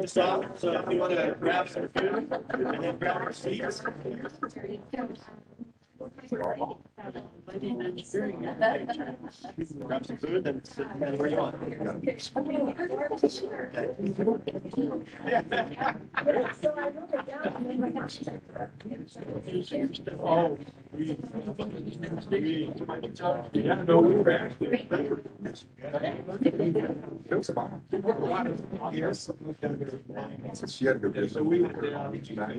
Stop. So if you want to grab some food and then grab our seats. Grab some food and sit where you want. Oh, yeah, no, we were actually. Yes. She had a good So we went she did a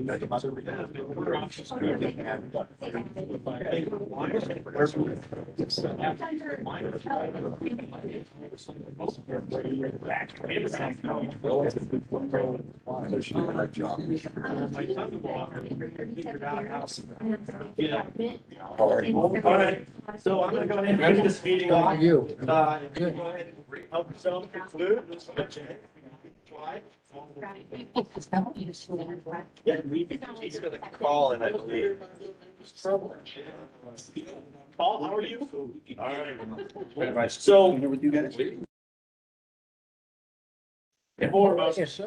great job. Yeah. All right. All right, so I'm gonna go ahead and kick this meeting off. You. If you go ahead and help yourself to food. Yeah, he's gonna call and I believe. Paul, how are you? All right. So. Foremost,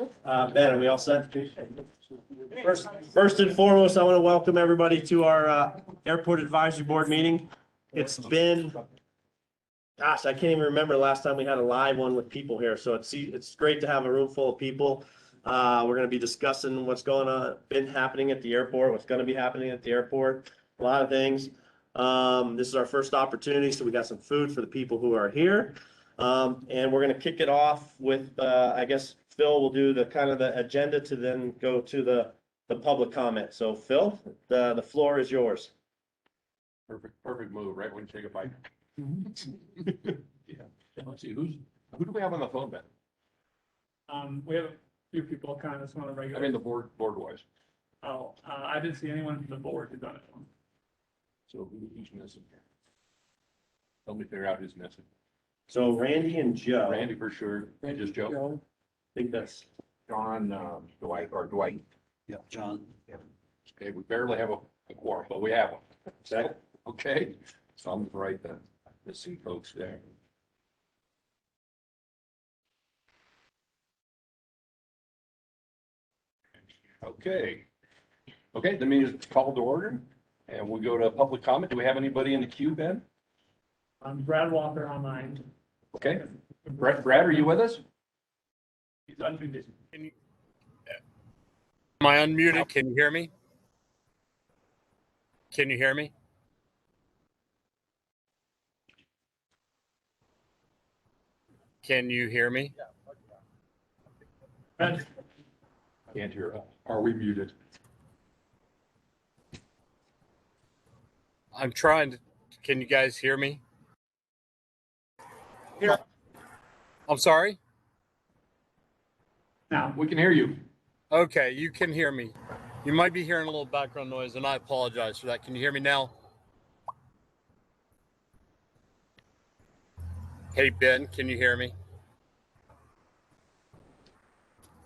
Ben, are we all set? First and foremost, I want to welcome everybody to our Airport Advisory Board meeting. It's been, gosh, I can't even remember the last time we had a live one with people here. So it's great to have a room full of people. We're going to be discussing what's been happening at the airport, what's going to be happening at the airport, a lot of things. This is our first opportunity, so we got some food for the people who are here. And we're going to kick it off with, I guess Phil will do the kind of the agenda to then go to the public comment. So Phil, the floor is yours. Perfect move, right when you take a bite. Yeah. Let's see, who do we have on the phone, Ben? We have a few people kind of just on a regular. I mean, the board wise. I didn't see anyone from the board who's on it. So who's missing here? Help me figure out who's missing. So Randy and Joe. Randy for sure, and just Joe. I think that's. John, Dwight. Yeah, John. Okay, we barely have a quorum, but we have one. Okay. Okay, so I'm right then. Let's see folks there. Okay, the meeting is called to order and we'll go to public comment. Do we have anybody in the queue, Ben? Brad Walker online. Okay, Brad, are you with us? He's unmuted. Am I unmuted? Can you hear me? Can you hear me? Can you hear me? Brad, Can't hear us. Are we muted? I'm trying to. Can you guys hear me? Here. I'm sorry? Now. We can hear you. Okay, you can hear me. You might be hearing a little background noise, and I apologize for that. Can you hear me now? Hey, Ben, can you hear me?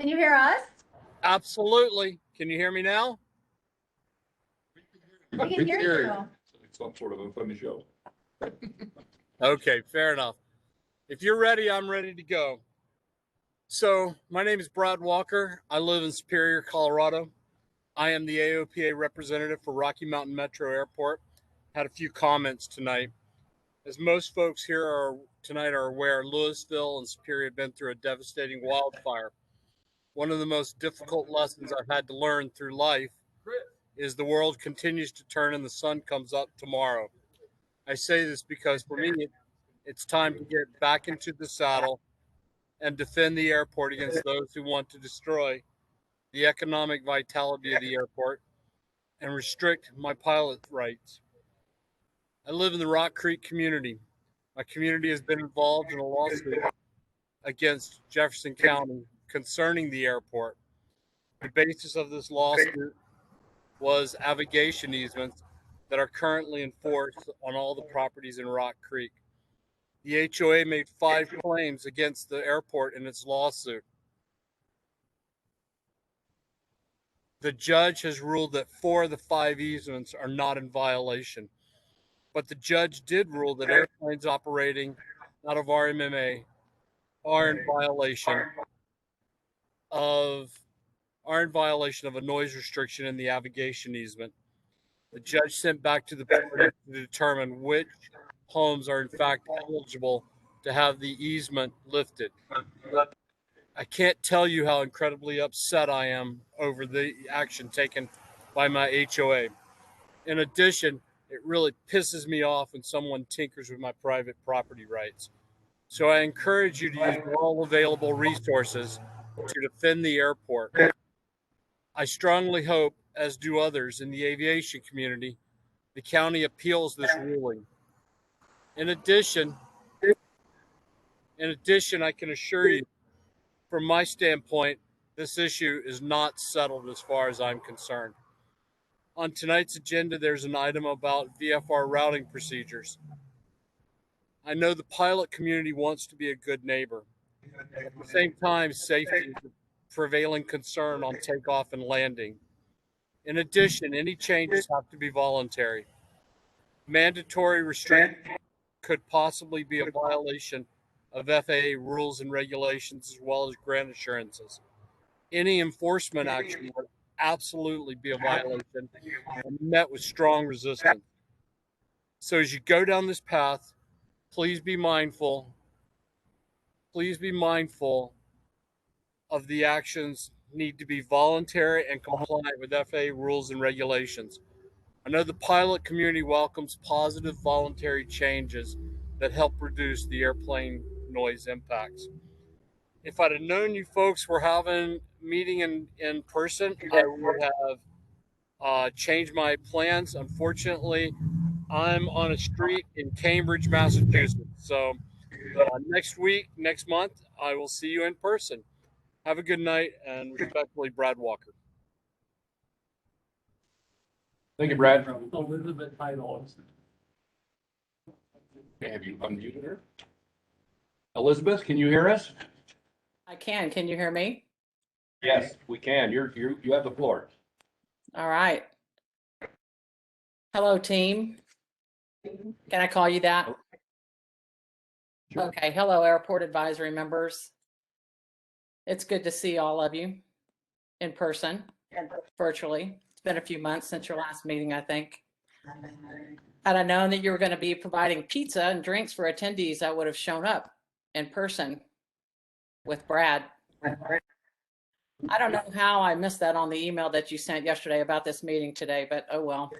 Can you hear us? Absolutely. Can you hear me now? We can hear you. It's some sort of a funny show. Okay, fair enough. If you're ready, I'm ready to go. So, my name is Brad Walker. I live in Superior, Colorado. I am the AOPA representative for Rocky Mountain Metro Airport. Had a few comments tonight. As most folks here tonight are aware, Louisville and Superior have been through a devastating wildfire. One of the most difficult lessons I've had to learn through life is the world continues to turn and the sun comes up tomorrow. I say this because for me, it's time to get back into the saddle and defend the airport against those who want to destroy the economic vitality of the airport and restrict my pilot rights. I live in the Rock Creek community. My community has been involved in a lawsuit against Jefferson County concerning the airport. The basis of this lawsuit was avigation easements that are currently enforced on all the properties in Rock Creek. The HOA made 5 claims against the airport in its lawsuit. The judge has ruled that 4 of the 5 easements are not in violation, but the judge did rule that airplanes operating out of RMMA are in violation are in violation of a noise restriction in the navigation easement. The judge sent back to the parties to determine which homes are in fact eligible to have the easement lifted. I can't tell you how incredibly upset I am over the action taken by my HOA. In addition, it really pisses me off when someone tinkers with my private property rights. So I encourage you to use all available resources to defend the airport. I strongly hope, as do others in the aviation community, the county appeals this ruling. In addition, I can assure you, from my standpoint, this issue is not settled as far as I'm concerned. On tonight's agenda, there's an item about VFR routing procedures. I know the pilot community wants to be a good neighbor. At the same time, safety is a prevailing concern on takeoff and landing. In addition, any changes have to be voluntary. Mandatory restrictions could possibly be a violation of FAA rules and regulations as well as grant assurances. Any enforcement action would absolutely be a violation and met with strong resistance. So as you go down this path, please be mindful of the actions need to be voluntary and compliant with FAA rules and regulations. I know the pilot community welcomes positive voluntary changes that help reduce the airplane noise impacts. If I'd have known you folks were having a meeting in person, I would have changed my plans. Unfortunately, I'm on a street in Cambridge, Massachusetts. So next month, I will see you in person. Have a good night, and respectfully, Brad Walker. Thank you, Brad. Elizabeth title. Okay, have you unmuted her? Elizabeth, can you hear us? I can. Can you hear me? Yes, we can. You have the floor. All right. Hello, team. Can I call you that? Sure. Okay. Hello, airport advisory members. It's good to see all of you in person and virtually. It's been a few months since your last meeting, I think. Had I known that you were going to be providing pizza and drinks for attendees, I would have shown up in person with Brad. I don't know how I missed that on the email that you sent yesterday about this meeting today, but oh well.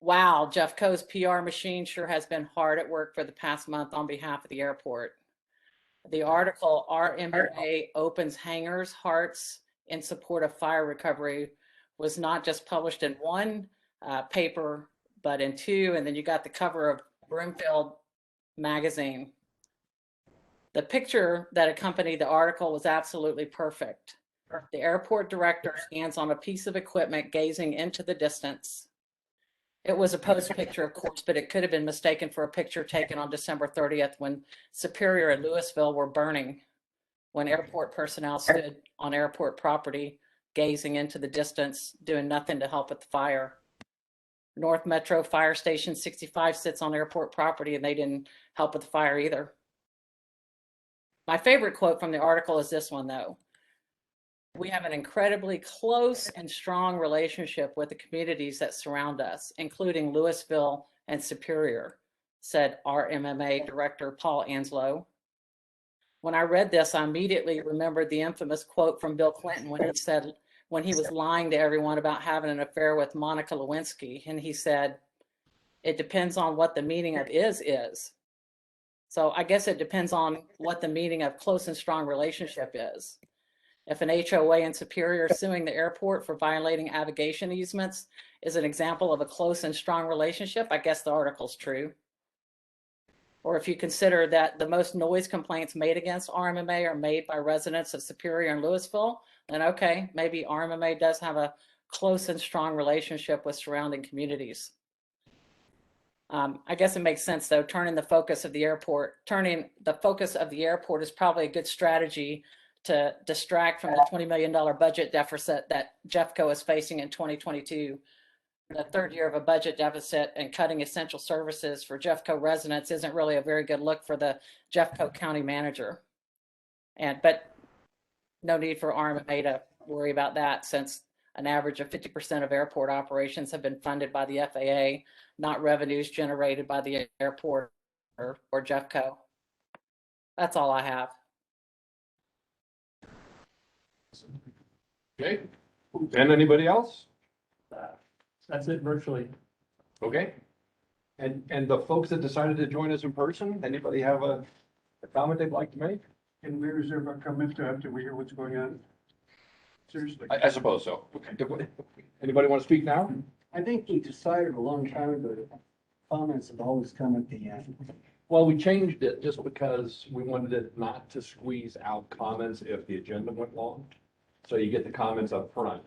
Wow, Jeffco's PR machine sure has been hard at work for the past month on behalf of the airport. The article, RMA opens hangars, hearts in support of fire recovery, was not just published in one paper, but in two, and then you got the cover of Broomfield magazine. The picture that accompanied the article was absolutely perfect. The airport director stands on a piece of equipment gazing into the distance. It was a post picture, of course, but it could have been mistaken for a picture taken on December 30th when Superior and Louisville were burning, when airport personnel stood on airport property gazing into the distance, doing nothing to help with the fire. North Metro Fire Station 65 sits on airport property and they didn't help with the fire either. My favorite quote from the article is this one, though. We have an incredibly close and strong relationship with the communities that surround us, including Louisville and Superior, said RMMA Director Paul Anslow. When I read this, I immediately remembered the infamous quote from Bill Clinton when he said, when he was lying to everyone about having an affair with Monica Lewinsky, and he said, it depends on what the meaning of is. So I guess it depends on what the meaning of close and strong relationship is. If an HOA in Superior suing the airport for violating navigation easements is an example of a close and strong relationship, I guess the article's true. Or if you consider that the most noise complaints made against RMMA are made by residents of Superior and Louisville, then okay, maybe RMMA does have a close and strong relationship with surrounding communities. I guess it makes sense though, turning the focus of the airport is probably a good strategy to distract from the $20 million budget deficit that Jeffco is facing in 2022. The third year of a budget deficit and cutting essential services for Jeffco residents isn't really a very good look for the Jeffco county manager. But No need for RMA to worry about that since an average of 50% of airport operations have been funded by the FAA, not revenues generated by the airport or Jeffco. That's all I have. Okay, and anybody else? That's it virtually. Okay. And the folks that decided to join us in person, anybody have a comment they'd like to make? Can we reserve our comment after we hear what's going on? Seriously. I suppose so. Anybody want to speak now? I think we decided a long time ago that comments have always come at the end. Well, we changed it just because we wanted it not to squeeze out comments if the agenda went long. So you get the comments up front,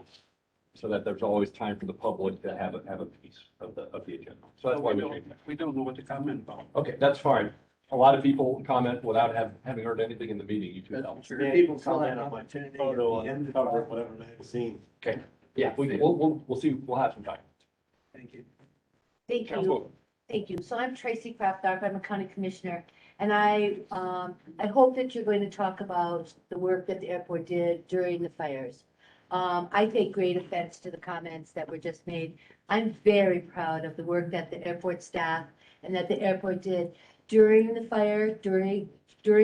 so that there's always time for the public to have a piece of the agenda. So that's why we changed it. We don't know what to comment about. Okay, that's fine. A lot of people comment without having heard anything in the meeting. You two help. Yeah, People still comment have on my opportunity photo at the on end to cover, talk. whatever magazine. Yeah, we'll see, we'll have some time. Thank you. Thank you. Councilwoman. Thank you. So I'm Tracy Kraft-Dark. I'm a county commissioner. And I hope that you're going to talk about the work that the airport did during the fires. I take great offense to the comments that were just made. I'm very proud of the work that the airport staff and that the airport did during the fire, during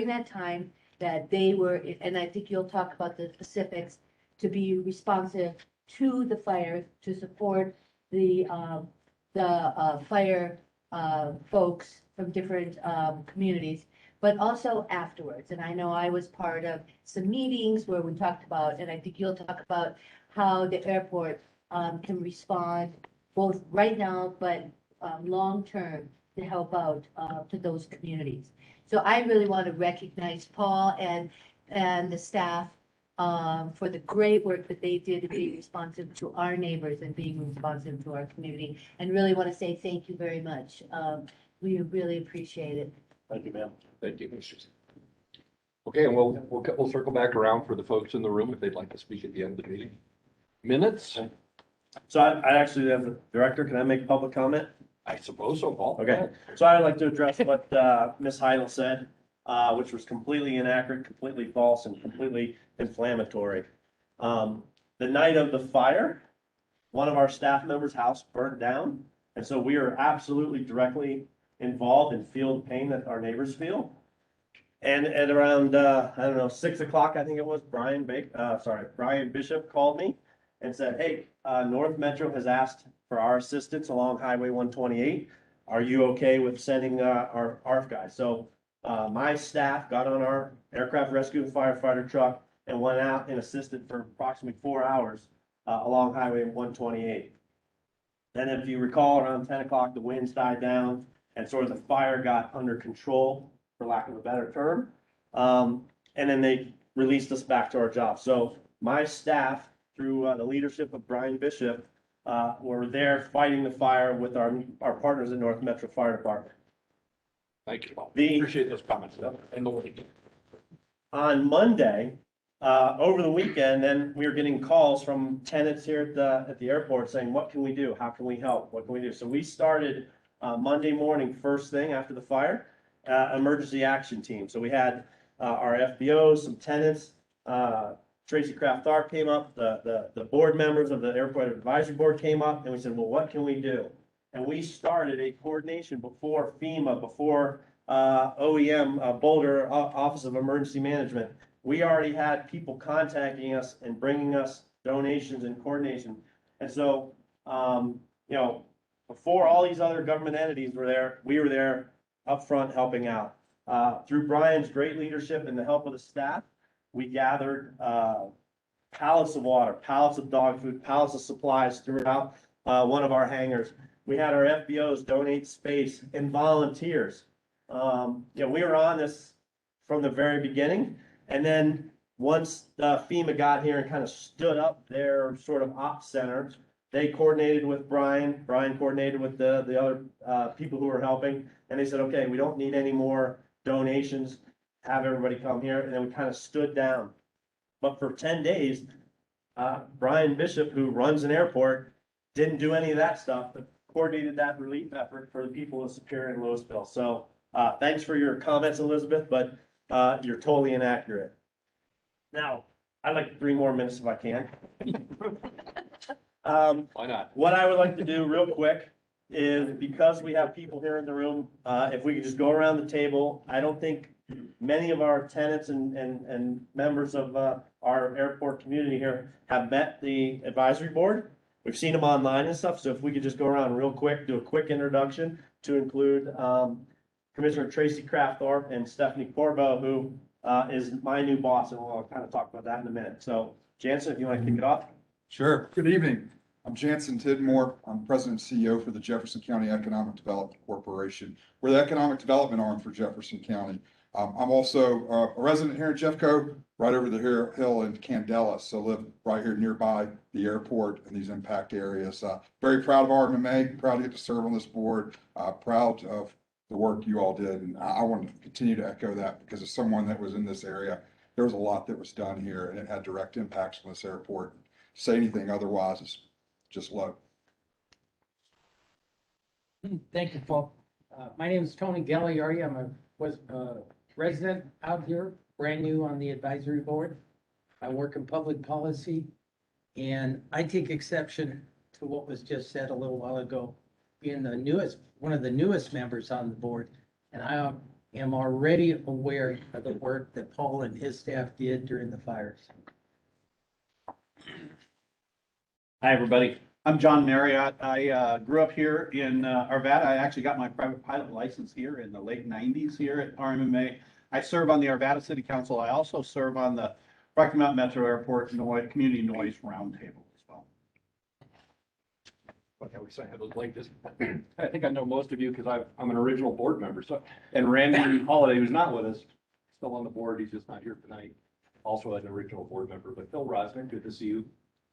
that time that they were, and I think you'll talk about the specifics, to be responsive to the fire, to support the fire folks from different communities, but also afterwards. And I know I was part of some meetings where we talked about, and I think you'll talk about how the airport can respond both right now, but long-term to help out to those communities. So I really want to recognize Paul and the staff for the great work that they did to be responsive to our neighbors and being responsive to our community. And really want to say thank you very much. We really appreciate it. Thank you, ma'am. Thank you. Okay, and we'll circle back around for the folks in the room if they'd like to speak at the end of the meeting. Minutes? So I actually, as the director, can I make public comment? I suppose so, Paul. Okay, so I'd like to address what Ms. Heidel said, which was completely inaccurate, completely false, and completely inflammatory. The night of the fire, one of our staff members' house burned down, and so we are absolutely directly involved and feel the pain that our neighbors feel. And at around, I don't know, 6 o'clock, I think it was, Brian Bishop called me and said, hey, North Metro has asked for our assistance along Highway 128. Are you okay with sending our ARF guys? So my staff got on our aircraft rescue and firefighter truck and went out and assisted for approximately 4 hours along Highway 128. Then if you recall, around 10 o'clock, the winds died down and sort of the fire got under control, for lack of a better term. And then they released us back to our job. So my staff, through the leadership of Brian Bishop, were there fighting the fire with our partners in North Metro Fire Department. Thank you, Paul. The- Appreciate those comments. And the link. On Monday, over the weekend, then we were getting calls from tenants here at the airport saying, what can we do? How can we help? What can we do? So we started Monday morning, first thing after the fire, emergency action team. So we had our FBOs, some tenants, Tracy Kraft-Dark came up, the board members of the Airport Advisory Board came up, and we said, well, what can we do? And we started a coordination before FEMA, before OEM, Boulder Office of Emergency Management. We already had people contacting us and bringing us donations and coordination. And so, before all these other government entities were there, we were there up front helping out. Through Brian's great leadership and the help of the staff, we gathered pallets of water, pallets of dog food, pallets of supplies throughout one of our hangars. We had our FBOs donate space and volunteers. We were on this from the very beginning. And then once FEMA got here and kind of stood up their sort of ops center, they coordinated with Brian. Brian coordinated with the other people who were helping. And they said, okay, we don't need any more donations. Have everybody come here. And then we kind of stood down. But for 10 days, Brian Bishop, who runs an airport, didn't do any of that stuff, but coordinated that relief effort for the people of Superior and Louisville. So thanks for your comments, Elizabeth, but you're totally inaccurate. Now, I'd like 3 more minutes if I can. Why not? What I would like to do real quick is, because we have people here in the room, if we could just go around the table. I don't think many of our tenants and members of, our airport community here have met the advisory board. We've seen them online and stuff, so if we could just go around real quick, do a quick introduction to include, Commissioner Tracy Kraftthorpe and Stephanie Corbo, who, is my new boss, and we'll kind of talk about that in a minute. So Jansen, if you want to kick it off. Sure. Good evening. I'm Jansen Tidmore. I'm President and CEO for the Jefferson County Economic Development Corporation. We're the economic development arm for Jefferson County. I'm also a resident here in Jeffco, right over the hill in Candela. So live right here nearby the airport and these impact areas. Very proud of RMMA, proud to get to serve on this board, proud of the work you all did. And I want to continue to echo that, because as someone that was in this area, there was a lot that was done here and it had direct impacts on this airport. Say anything otherwise is just low. Thank you, Paul. My name is Tony Gagliardi. Was a resident out here, brand new on the advisory board. I work in public policy, and I take exception to what was just said a little while ago. Being one of the newest members on the board, and I am already aware of the work that Paul and his staff did during the fires. Hi, everybody. I'm John Marriott. I grew up here in Arvada. I actually got my private pilot license here in the late 90s here at RMMA. I serve on the Arvada City Council. I also serve on the Rocky Mountain Metro Airport Community Noise Roundtable as well. Okay, we say I was like this. I think I know most of you because I'm an original board member. So, and Randy Holiday, who's not with us, still on the board. He's just not here tonight. Also an original board member. But Phil Rosner, good to see you.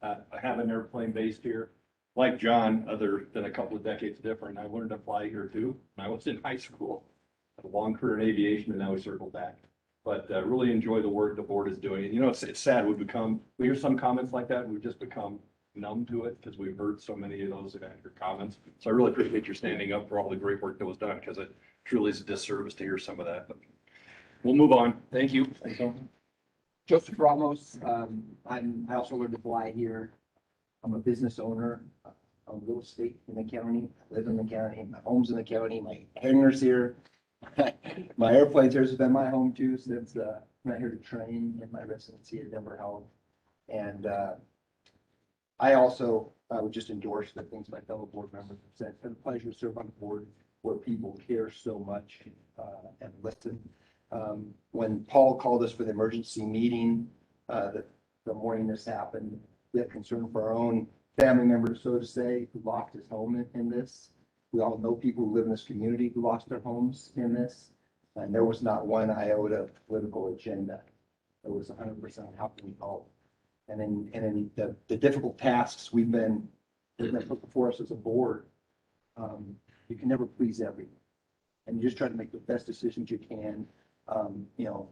I have an airplane based here. Like John, other than a couple of decades different, I learned to fly here too when I was in high school. Had a long career in aviation, and now we circle back. But really enjoy the work the board is doing. And you know, it's sad. We hear some comments like that, and we've just become numb to it because we've heard so many of those comments. So I really appreciate your standing up for all the great work that was done, because it truly is a disservice to hear some of that. But we'll move on. Thank you. Thanks, Joseph Ramos. I also learned to fly here. I'm a business owner. I'm real estate in the county. I live in the county. My home's in the county. My hangar's here. My airplane's here. It's been my home too since I'm not here to train in my residency at Denver Health. And I also would just endorse the things my fellow board members have said. It's been a pleasure to serve on the board where people care so much and listen. When Paul called us for the emergency meeting, the morning this happened, we had concern for our own family members, so to say, who lost his home in this. We all know people who live in this community who lost their homes in this. And there was not one iota of political agenda. It was 100% how can we help. And in the difficult tasks we've been put before us as a board, you can never please everyone. And you just try to make the best decisions you can. You know,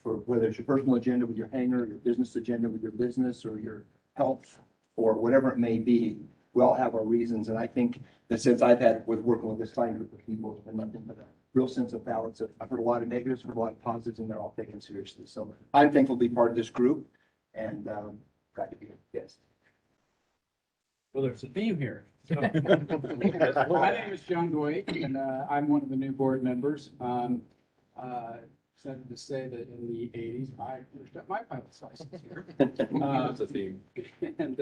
for whether it's your personal agenda with your hangar, your business agenda with your business, or your health, or whatever it may be, we all have our reasons. And I think that since I've had with working with this fine group of people, it's been nothing but a real sense of balance. I've heard a lot of negatives, heard a lot of positives, and they're all taken seriously. So I'm thankful to be part of this group, and glad to be here. Yes. Well, there's a theme here. So- My name is John Goy, and I'm one of the new board members. Excited to say that in the 80s, I finished up my pilot's license here. That's a theme. And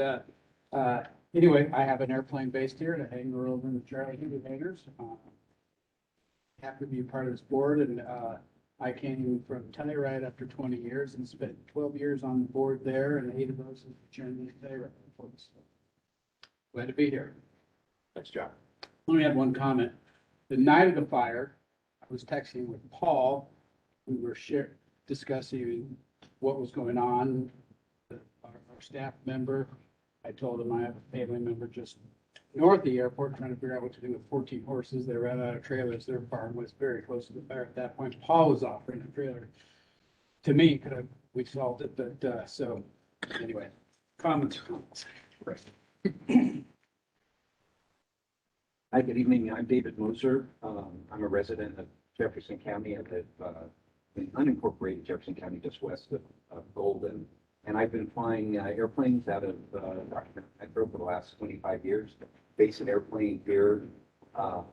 anyway, I have an airplane based here at a hangar over in the Charlie Hindu hangars. Happy to be a part of this board, and I came from Telluride after 20 years and spent 12 years on the board there, and 8 of those as the chairman of Telluride. Glad to be here. Thanks, John. Let me add one comment. The night of the fire, I was texting with Paul. We were discussing what was going on. Our staff member, I told him I have a family member just north of the airport trying to figure out what to do with 14 horses. They ran out of trailers. Their farm was very close to the fire at that point. Paul was offering a trailer to me. We solved it, but so anyway, comments. Right. Hi, good evening. I'm David Moser. I'm a resident of Jefferson County. I live in unincorporated Jefferson County, just west of Golden. And I've been flying airplanes out of Jeffco for the last 25 years. Base an airplane here. Part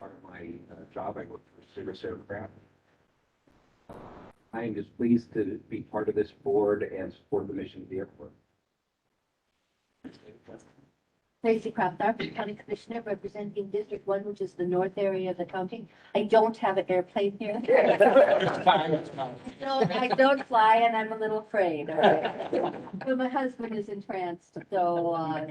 of my job, I work for Cirrus Aircraft. I am just pleased to be part of this board and support the mission of the airport. Tracy Kraft, County Commissioner representing District 1, which is the north area of the county. I don't have an airplane here. I don't fly and I'm a little afraid. But my husband is entranced, so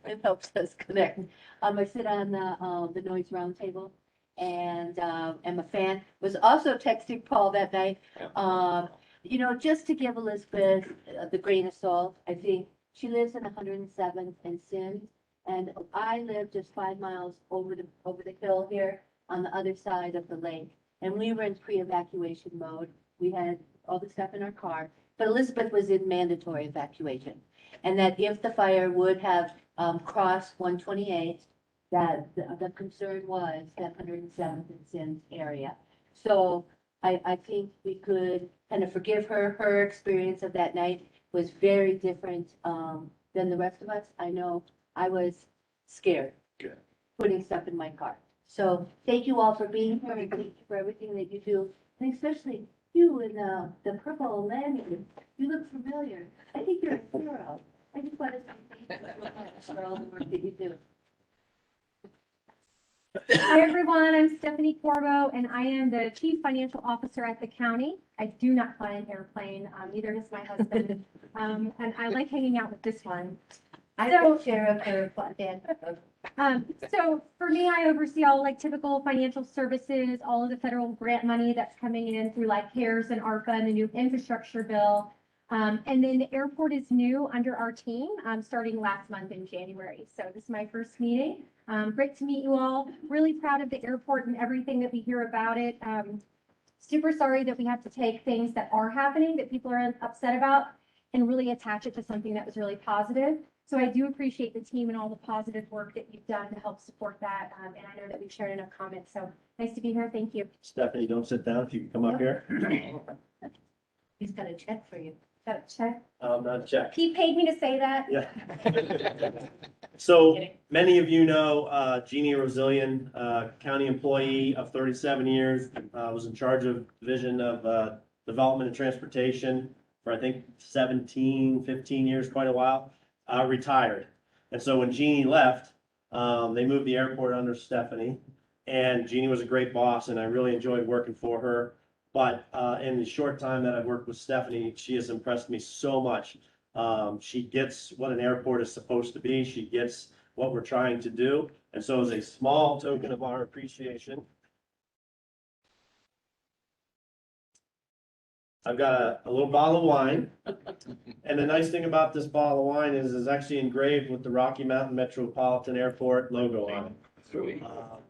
it helps us connect. I sit on the Noise Roundtable and am a fan. Was also texting Paul that night. You know, just to give Elizabeth the grain of salt, I think she lives in 107th and Sin. And I live just 5 miles over the hill here on the other side of the lake. And we were in pre-evacuation mode. We had all the stuff in our car, but Elizabeth was in mandatory evacuation. And that if the fire would have crossed 128, that the concern was that 107th and Sin area. So I think we could kind of forgive her. Her experience of that night was very different than the rest of us. I know I was scared. Good. Putting stuff in my car. So thank you all for being here and thank you for everything that you do. And especially you in the purple lanyard. You look familiar. I think you're a hero. I just want to say thank you for all the work that you do. Hi, everyone. I'm Stephanie Corbo, and I am the Chief Financial Officer at the county. I do not fly an airplane, neither does my husband, and I like hanging out with this one. I don't share a pair of Dan. So for me, I oversee all like typical financial services, all of the federal grant money that's coming in through like CARES and ARPA and the new infrastructure bill. And then the airport is new under our team, starting last month in January. So this is my first meeting. Great to meet you all. Really proud of the airport and everything that we hear about it. Super sorry that we have to take things that are happening that people are upset about and really attach it to something that was really positive. So I do appreciate the team and all the positive work that you've done to help support that. And I know that we've shared enough comments. So nice to be here. Thank you. Stephanie, don't sit down if you can come up here. He's got a check for you. Got a check. Not a check. He paid me to say that. Yeah. So many of you know Jeannie Rosilian, county employee of 37 years, was in charge of Division of Development and Transportation for I think 15 years, quite a while. Retired. And so when Jeannie left, they moved the airport under Stephanie. And Jeannie was a great boss and I really enjoyed working for her. But in the short time that I've worked with Stephanie, she has impressed me so much. She gets what an airport is supposed to be. She gets what we're trying to do. And so as a small token of our appreciation, I've got a little bottle of wine. And the nice thing about this bottle of wine is it's actually engraved with the Rocky Mountain Metropolitan Airport logo on it.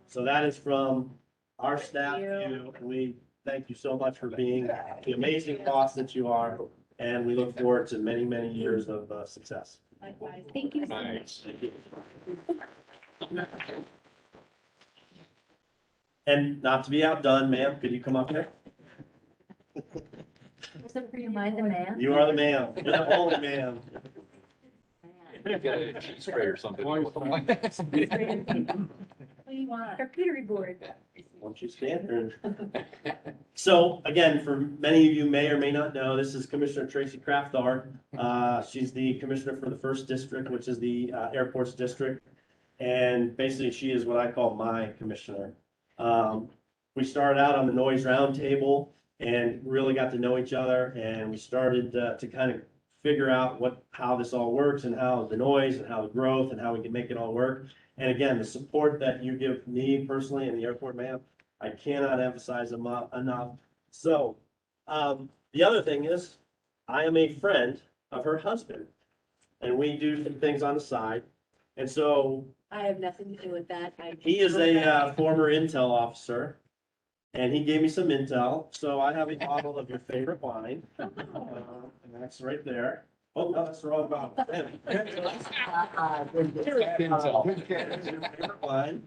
So that is from our staff to you. And we thank you so much for being the amazing boss that you are. And we look forward to many, many years of success. Likewise. Thank you so much. Thank you. And not to be outdone, ma'am, could you come up here? Am I the man? You are the man. You're the only man. You get a cheese spray or something. What do you want? Charcuterie board. Won't you stand there? So again, for many of you may or may not know, this is Commissioner Tracy Krafthar. She's the commissioner for the first district, which is the airports district. And basically she is what I call my commissioner. We started out on the noise roundtable and really got to know each other. And we started to kind of figure out how this all works and how the noise and how the growth and how we can make it all work. And again, the support that you give me personally and the airport, ma'am, I cannot emphasize enough. So the other thing is I am a friend of her husband and we do some things on the side. And so I have nothing to do with that. he is a former intel officer and he gave me some intel. So I have a bottle of your favorite wine. And that's right there. Oh, no, that's the wrong bottle. Wine.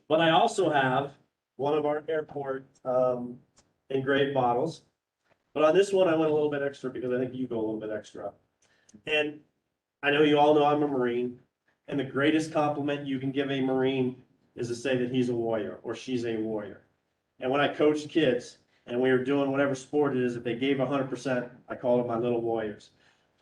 But I also have one of our airport engraved bottles. But on this one, I went a little bit extra because I think you go a little bit extra. And I know you all know I'm a Marine, and the greatest compliment you can give a Marine is to say that he's a warrior or she's a warrior. And when I coached kids and we were doing whatever sport it is, if they gave 100%, I called them my little warriors.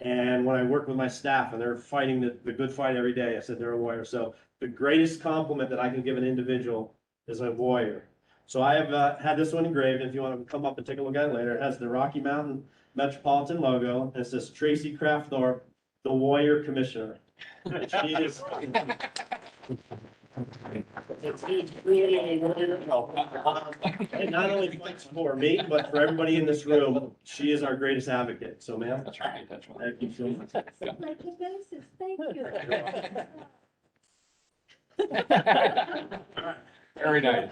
And when I worked with my staff and they're fighting the good fight every day, I said they're a warrior. So the greatest compliment that I can give an individual is a warrior. So I have had this one engraved. If you want to come up and take a look at it later, it has the Rocky Mountain Metropolitan logo, and it says Tracy Craftthorpe, the Warrior Commissioner. And she is, it's really wonderful. And not only fights for me, but for everybody in this room, she is our greatest advocate. So, ma'am. That's right, that's right. Thank you so much. Like your basis, thank you. Very nice.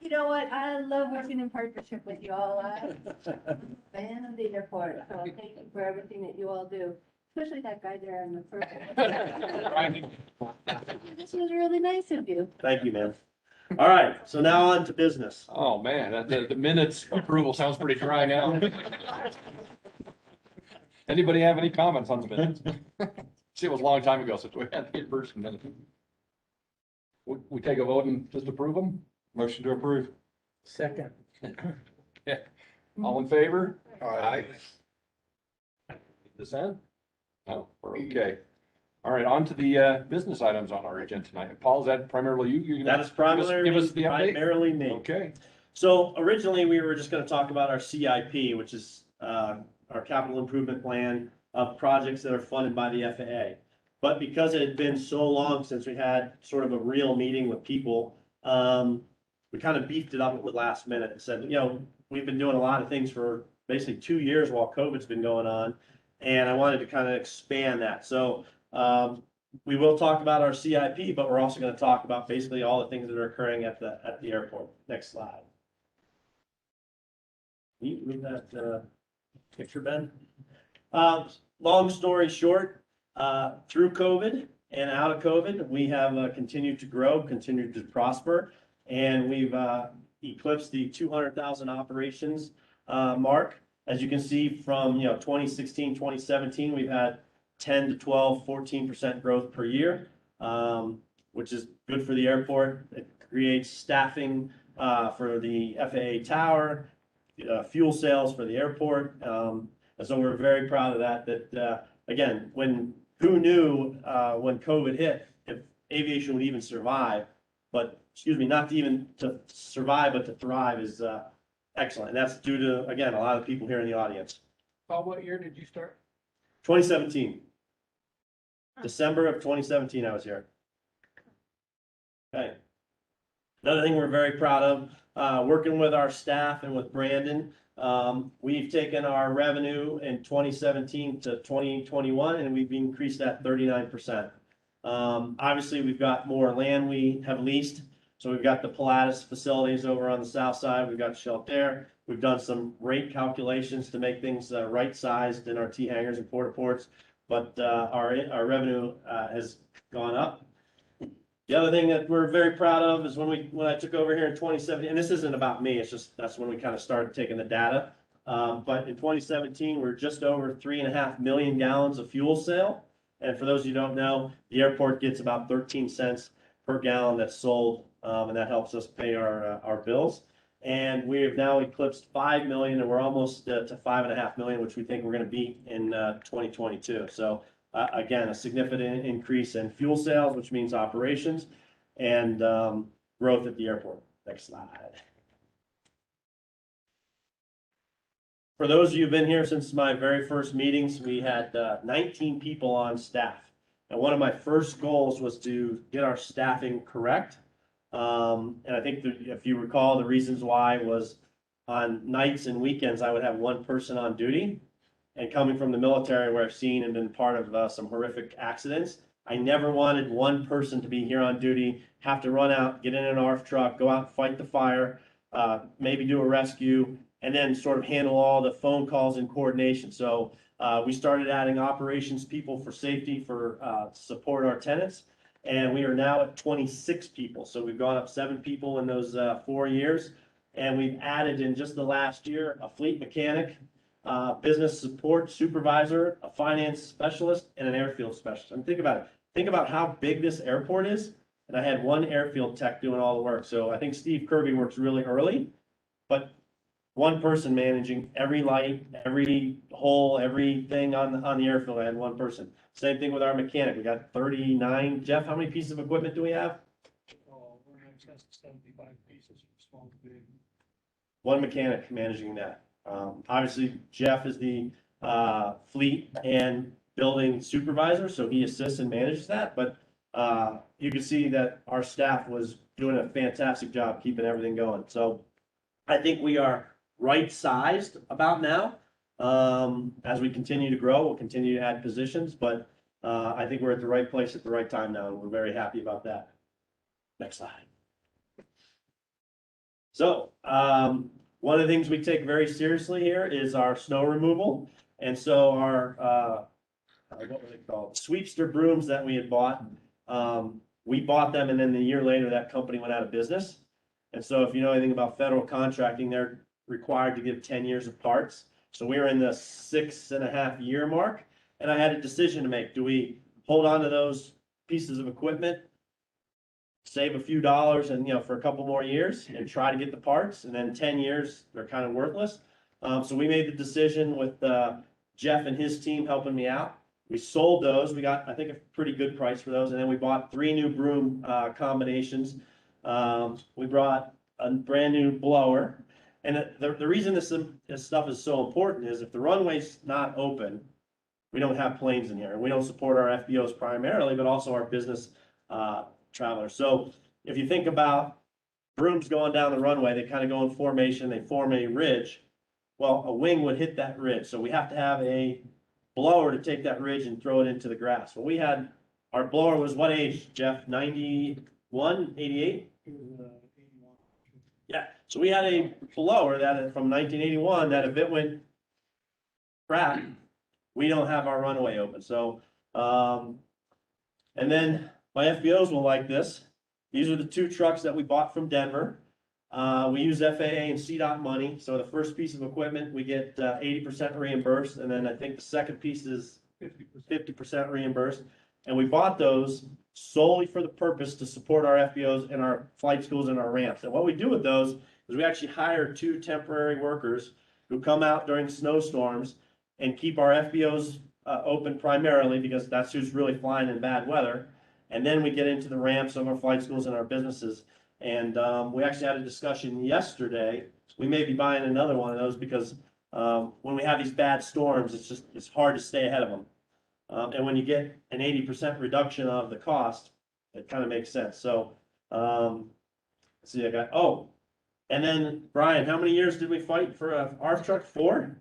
You know what? I love working in partnership with you all. I'm a fan of the airport, so thank you for everything that you all do, especially that guy there in the first. This was really nice of you. Thank you, ma'am. All right, so now on to business. Oh, man, the minutes approval sounds pretty dry now. Anybody have any comments on the minutes? See, it was a long time ago since we had the in-person minutes. We take a vote and just approve them? Motion to approve. Second. All in favor? Aye. Dissent? No, we're okay. All right, on to the business items on our agenda tonight. Paul, is that primarily you? You're gonna That is primarily, give us the update? primarily me. Okay. So originally, we were just gonna talk about our CIP, which is our capital improvement plan of projects that are funded by the FAA. But because it had been so long since we had sort of a real meeting with people, we kind of beefed it up at the last minute and said, we've been doing a lot of things for basically 2 years while COVID's been going on. And I wanted to kind of expand that. So we will talk about our CIP, but we're also going to talk about basically all the things that are occurring at the airport. Next slide. Can you move that picture, Ben? Long story short, through COVID and out of COVID, we have continued to grow, continued to prosper, and we've eclipsed the 200,000 operations mark. As you can see from 2016, 2017, we've had 10 to 12, 14% growth per year, which is good for the airport. It creates staffing for the FAA tower, fuel sales for the airport. And so we're very proud of that, again, who knew when COVID hit, if aviation would even survive, but excuse me, not even to survive, but to thrive is excellent. And that's due to, again, a lot of people here in the audience. Paul, what year did you start? 2017. December of 2017, I was here. Okay. Another thing we're very proud of, working with our staff and with Brandon, we've taken our revenue in 2017 to 2021, and we've increased that 39%. Obviously, we've got more land we have leased. So we've got the Pilatus facilities over on the south side. We've got shelf there. We've done some rate calculations to make things right-sized in our T hangars and porta ports. But our revenue has gone up. The other thing that we're very proud of is when I took over here in 2017, and this isn't about me, it's just that's when we kind of started taking the data. But in 2017, we're just over 3.5 million gallons of fuel sale. And for those of you who don't know, the airport gets about 13 cents per gallon that's sold, and that helps us pay our bills. And we have now eclipsed 5 million, and we're almost to 5.5 million, which we think we're going to beat in 2022. So again, a significant increase in fuel sales, which means operations and growth at the airport. Next slide. For those of you who've been here since my very first meetings, we had 19 people on staff. And one of my first goals was to get our staffing correct. And I think that if you recall, the reasons why was on nights and weekends, I would have one person on duty. And coming from the military where I've seen and been part of some horrific accidents, I never wanted one person to be here on duty, have to run out, get in an ARF truck, go out and fight the fire, maybe do a rescue, and then sort of handle all the phone calls and coordination. So we started adding operations people for safety for support our tenants. And we are now at 26 people. So we've gone up 7 people in those 4 years. And we've added in just the last year, a fleet mechanic, business support supervisor, a finance specialist, and an airfield specialist. And think about it. Think about how big this airport is. And I had one airfield tech doing all the work. So I think Steve Kirby works really early, but one person managing every light, every hole, everything on the airfield. I had one person. Same thing with our mechanic. We got 39. Jeff, how many pieces of equipment do we have? We're in excess of 75 pieces from small to big. One mechanic managing that. Obviously, Jeff is the fleet and building supervisor, so he assists and manages that. But you can see that our staff was doing a fantastic job keeping everything going. So I think we are right-sized about now. As we continue to grow, we'll continue to add positions, but I think we're at the right place at the right time now, and we're very happy about that. Next slide. So, one of the things we take very seriously here is our snow removal. And so our, what were they called? Sweepster brooms that we had bought, we bought them, and then a year later, that company went out of business. And so if you know anything about federal contracting, they're required to give 10 years of parts. So we were in the 6.5 year mark, and I had a decision to make. Do we hold on to those pieces of equipment, save a few dollars and, for a couple more years and try to get the parts, and then 10 years, they're kind of worthless. So we made the decision with Jeff and his team helping me out. We sold those. We got, I think, a pretty good price for those. And then we bought 3 new broom combinations. We brought a brand new blower. And the reason this stuff is so important is if the runway's not open, we don't have planes in here. And we don't support our FBOs primarily, but also our business travelers. So if you think about brooms going down the runway, they kind of go in formation, they form a ridge. Well, a wing would hit that ridge. So we have to have a blower to take that ridge and throw it into the grass. Well, we had, our blower was what age, Jeff? 91, 88? Yeah, so we had a blower that from 1981 that if it went crap, we don't have our runway open. So, and then my FBOs will like this. These are the 2 trucks that we bought from Denver. We use FAA and CDOT money. So the first piece of equipment, we get 80% reimbursed. And then I think the second piece is 50% reimbursed. And we bought those solely for the purpose to support our FBOs and our flight schools and our ramps. And what we do with those is we actually hire 2 temporary workers who come out during snowstorms and keep our FBOs open primarily because that's who's really flying in bad weather. And then we get into the ramps of our flight schools and our businesses. And we actually had a discussion yesterday. We may be buying another one of those because when we have these bad storms, it's hard to stay ahead of them. And when you get an 80% reduction of the cost, it kind of makes sense. So, let's see, and then Brian, how many years did we fight for a ARF truck? 4?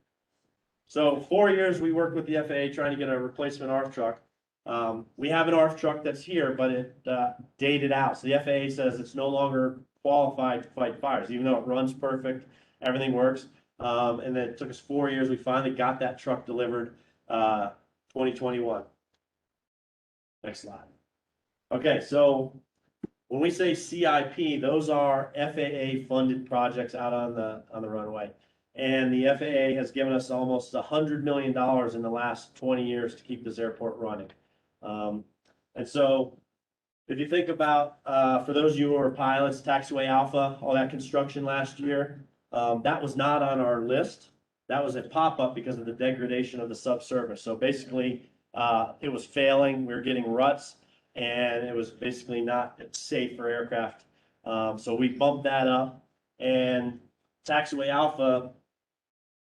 So 4 years we worked with the FAA trying to get a replacement ARF truck. We have an ARF truck that's here, but it dated out. So the FAA says it's no longer qualified to fight fires, even though it runs perfect, everything works. And then it took us 4 years. We finally got that truck delivered 2021. Next slide. Okay, so when we say CIP, those are FAA funded projects out on the runway. And the FAA has given us almost $100 million in the last 20 years to keep this airport running. And so if you think about, for those of you who are pilots, Taxiway Alpha, all that construction last year, that was not on our list. That was a pop-up because of the degradation of the subsurface. So basically, it was failing. We were getting ruts, and it was basically not safe for aircraft. So we bumped that up. And Taxiway Alpha,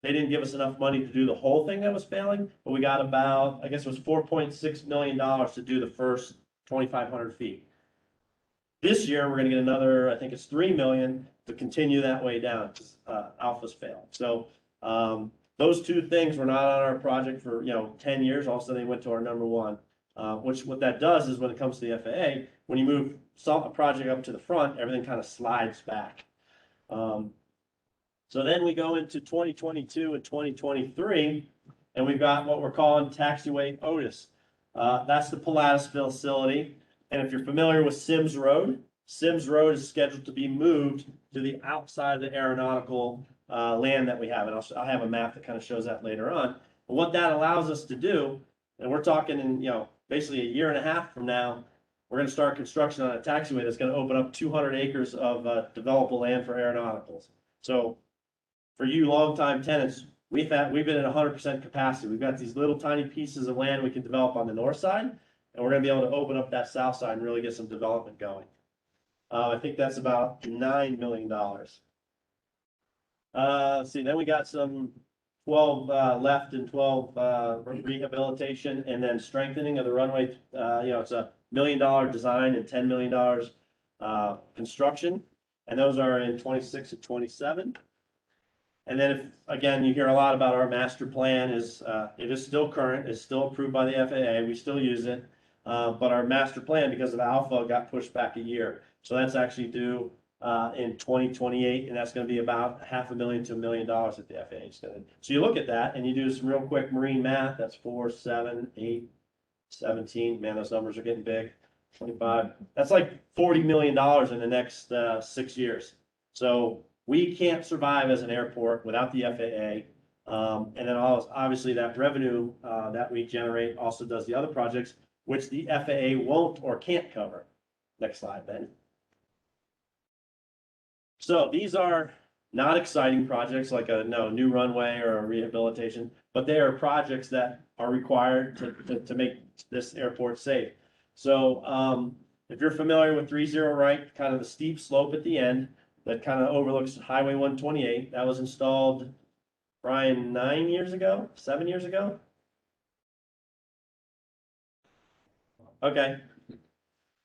they didn't give us enough money to do the whole thing that was failing, but we got about, I guess it was $4.6 million to do the first 2,500 feet. This year, we're going to get another, I think it's $3 million to continue that way down because Alpha's failed. So those 2 things were not on our project for 10 years. Also, they went to our number 1. Which what that does is when it comes to the FAA, when you move a project up to the front, everything kind of slides back. So then we go into 2022 and 2023, and we've got what we're calling Taxiway Otis. That's the Pilatus facility. And if you're familiar with Sims Road is scheduled to be moved to the outside of the aeronautical land that we have. And I'll have a map that kind of shows that later on. But what that allows us to do, and we're talking in, basically a year and a half from now, we're gonna start construction on a taxiway that's gonna open up 200 acres of developable land for aeronauticals. So for you longtime tenants, we've been at 100% capacity. We've got these little tiny pieces of land we can develop on the north side, and we're gonna be able to open up that south side and really get some development going. I think that's about $9 million. Let's see, then we got some 12 left and 12 rehabilitation and then strengthening of the runway. It's a $1 million design and $10 million construction, and those are in 26 and 27. And then if, again, you hear a lot about our master plan it is still current, it's still approved by the FAA, we still use it. But our master plan, because of Alpha, got pushed back a year. So that's actually due in 2028, and that's gonna be about $500,000 to $1 million that the FAA is gonna. So you look at that and you do some real quick marine math, that's 4, 7, 8, 17, man, those numbers are getting big. 25, that's like $40 million in the next 6 years. So we can't survive as an airport without the FAA. And then obviously that revenue that we generate also does the other projects, which the FAA won't or can't cover. Next slide, Ben. So these are not exciting projects like a new runway or a rehabilitation, but they are projects that are required to make this airport safe. So if you're familiar with 30 right, kind of the steep slope at the end that kind of overlooks Highway 128, that was installed, Brian, 7 years ago? Okay.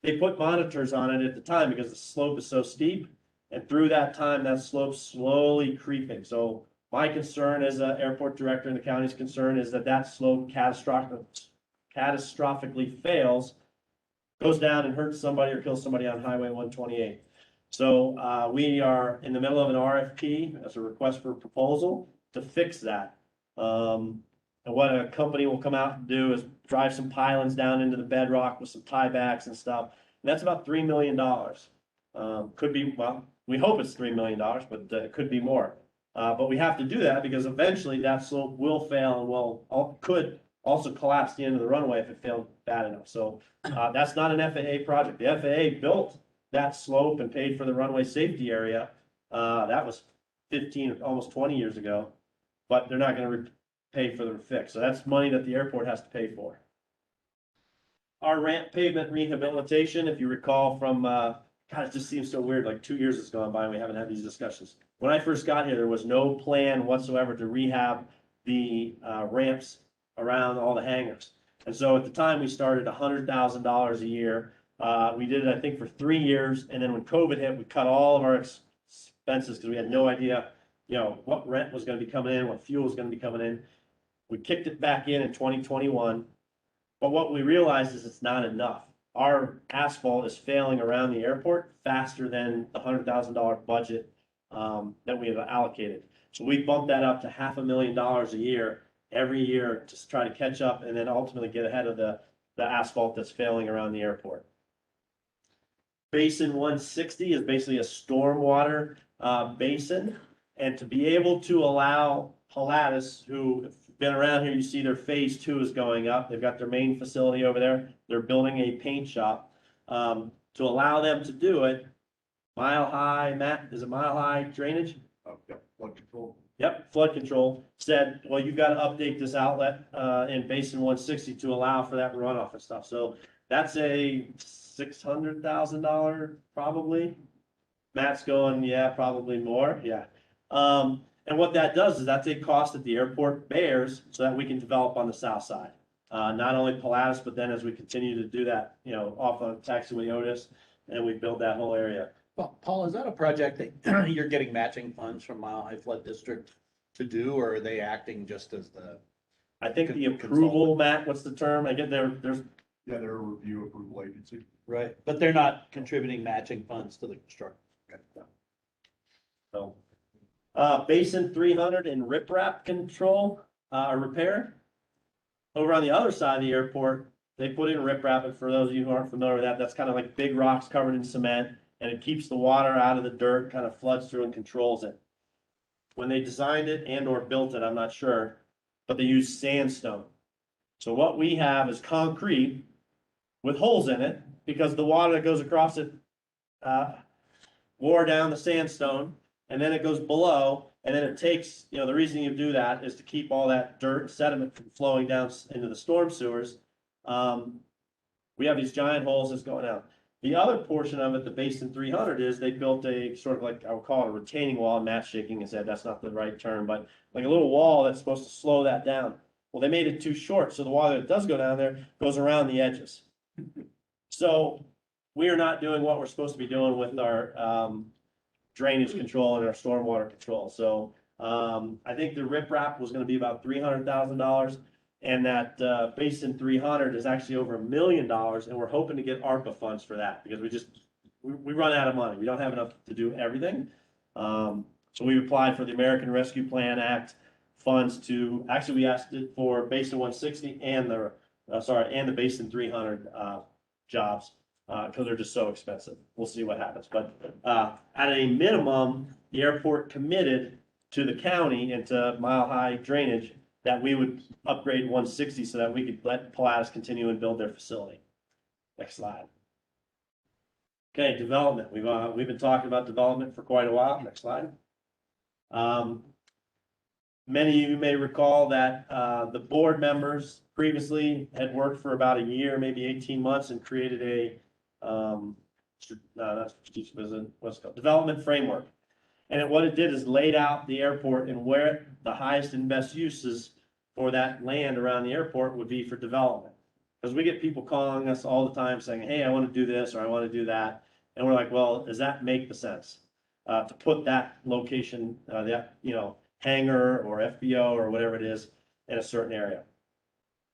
They put monitors on it at the time because the slope is so steep. And through that time, that slope's slowly creeping. So my concern as an airport director and the county's concern is that slope catastrophically fails, goes down and hurts somebody or kills somebody on Highway 128. So we are in the middle of an RFP as a request for proposal to fix that. And what a company will come out and do is drive some pylons down into the bedrock with some tiebacks and stuff. And that's about $3 million. Could be, well, we hope it's $3 million, but it could be more. But we have to do that because eventually that slope will fail and could also collapse the end of the runway if it failed bad enough. So that's not an FAA project. The FAA built that slope and paid for the runway safety area. That was 15, almost 20 years ago, but they're not going to pay for the fix. So that's money that the airport has to pay for. Our ramp pavement rehabilitation, if you recall from, God, it just seems so weird, like 2 years has gone by and we haven't had these discussions. When I first got here, there was no plan whatsoever to rehab the ramps around all the hangars. And so at the time, we started $100,000 a year. We did it, I think, for 3 years. And then when COVID hit, we cut all of our expenses because we had no idea, what rent was going to be coming in, what fuel was going to be coming in. We kicked it back in 2021. But what we realized is it's not enough. Our asphalt is failing around the airport faster than the $100,000 budget that we have allocated. So we bumped that up to $500,000 a year, every year, to try to catch up and then ultimately get ahead of the asphalt that's failing around the airport. Basin 160 is basically a stormwater basin. And to be able to allow Pilatus, who have been around here, you see their phase 2 is going up. They've got their main facility over there. They're building a paint shop. To allow them to do it, Mile High, Matt, is it Mile High Drainage? Oh, yeah, flood control. Yep, flood control said, well, you've got to update this outlet in Basin 160 to allow for that runoff and stuff. So that's a $600,000 probably. Matt's going, yeah, probably more. Yeah. And what that does is that's a cost that the airport bears so that we can develop on the south side. Not only Pilatus, but then as we continue to do that, off on Taxiway Otis, and we build that whole area. Well, Paul, is that a project that you're getting matching funds from Mile High Flood District to do, or are they acting just as the? I think the approval, Matt, what's the term? I get there's. Yeah, they're a review approval agency. Right, but they're not contributing matching funds to the construction. So, Basin 300 and riprap control, repair. Over on the other side of the airport, they put in riprap, and for those of you who aren't familiar with that, that's kind of like big rocks covered in cement, and it keeps the water out of the dirt, kind of floods through and controls it. when they designed it and or built it, I'm not sure, but they used sandstone. So what we have is concrete with holes in it because the water that goes across it wore down the sandstone, and then it goes below, and then it takes, the reason you do that is to keep all that dirt and sediment from flowing down into the storm sewers. We have these giant holes that's going out. The other portion of it, the Basin 300, is they built a sort of like, I would call it a retaining wall. Matt's shaking his head, that's not the right term, but like a little wall that's supposed to slow that down. Well, they made it too short, so the water that does go down there goes around the edges. So we are not doing what we're supposed to be doing with our drainage control and our stormwater control. So I think the riprap was gonna be about $300,000. And that Basin 300 is actually over $1 million, and we're hoping to get ARPA funds for that, because we run out of money. We don't have enough to do everything. So we applied for the American Rescue Plan Act funds to, actually we asked it for Basin 160 and the Basin 300 jobs, because they're just so expensive. We'll see what happens. But at a minimum, the airport committed to the county and to Mile High Drainage that we would upgrade 160 so that we could let Pilatus continue and build their facility. Next slide. Okay, development. We've been talking about development for quite a while. Next slide. Many of you may recall that the board members previously had worked for about a year, maybe 18 months, and created a what's it called? Development framework. And what it did is laid out the airport and where the highest and best uses for that land around the airport would be for development. Because we get people calling us all the time saying, hey, I want to do this or I want to do that. And we're like, well, does that make the sense to put that location, that, hangar or FBO or whatever it is in a certain area?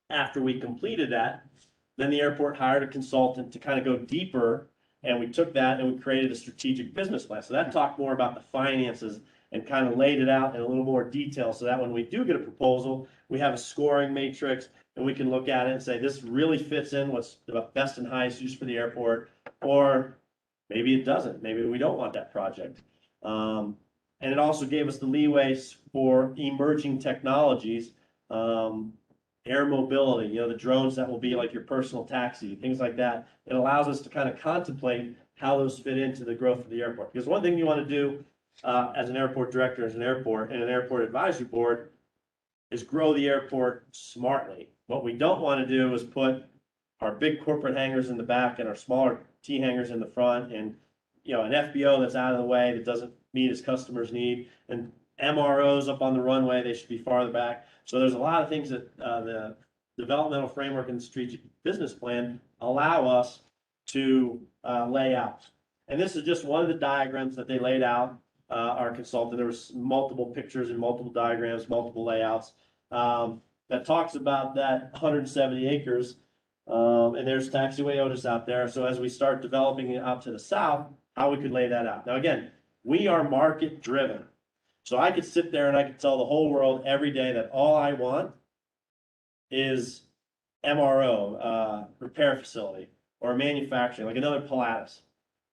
After we completed that, then the airport hired a consultant to kind of go deeper. And we took that and we created a strategic business plan. So that talked more about the finances and kind of laid it out in a little more detail so that when we do get a proposal, we have a scoring matrix and we can look at it and say, this really fits in what's the best and highest use for the airport, or maybe it doesn't. Maybe we don't want that project. And it also gave us the leeways for emerging technologies, air mobility, the drones that will be like your personal taxi, things like that. It allows us to kind of contemplate how those fit into the growth of the airport. Because one thing you want to do as an airport director, as an airport, and an airport advisory board is grow the airport smartly. What we don't want to do is put our big corporate hangars in the back and our smaller T hangars in the front, and an FBO that's out of the way that doesn't meet its customers' need, and MROs up on the runway, they should be farther back. So there's a lot of things that the developmental framework and strategic business plan allow us to lay out. And this is just one of the diagrams that they laid out, our consultant. There was multiple pictures and multiple diagrams, multiple layouts that talks about that 170 acres. And there's taxiway Otis out there. So as we start developing it out to the south, how we could lay that out. Now, again, we are market driven. So I could sit there and I could tell the whole world every day that all I want is MRO, repair facility, or manufacturing, like another Pilatus.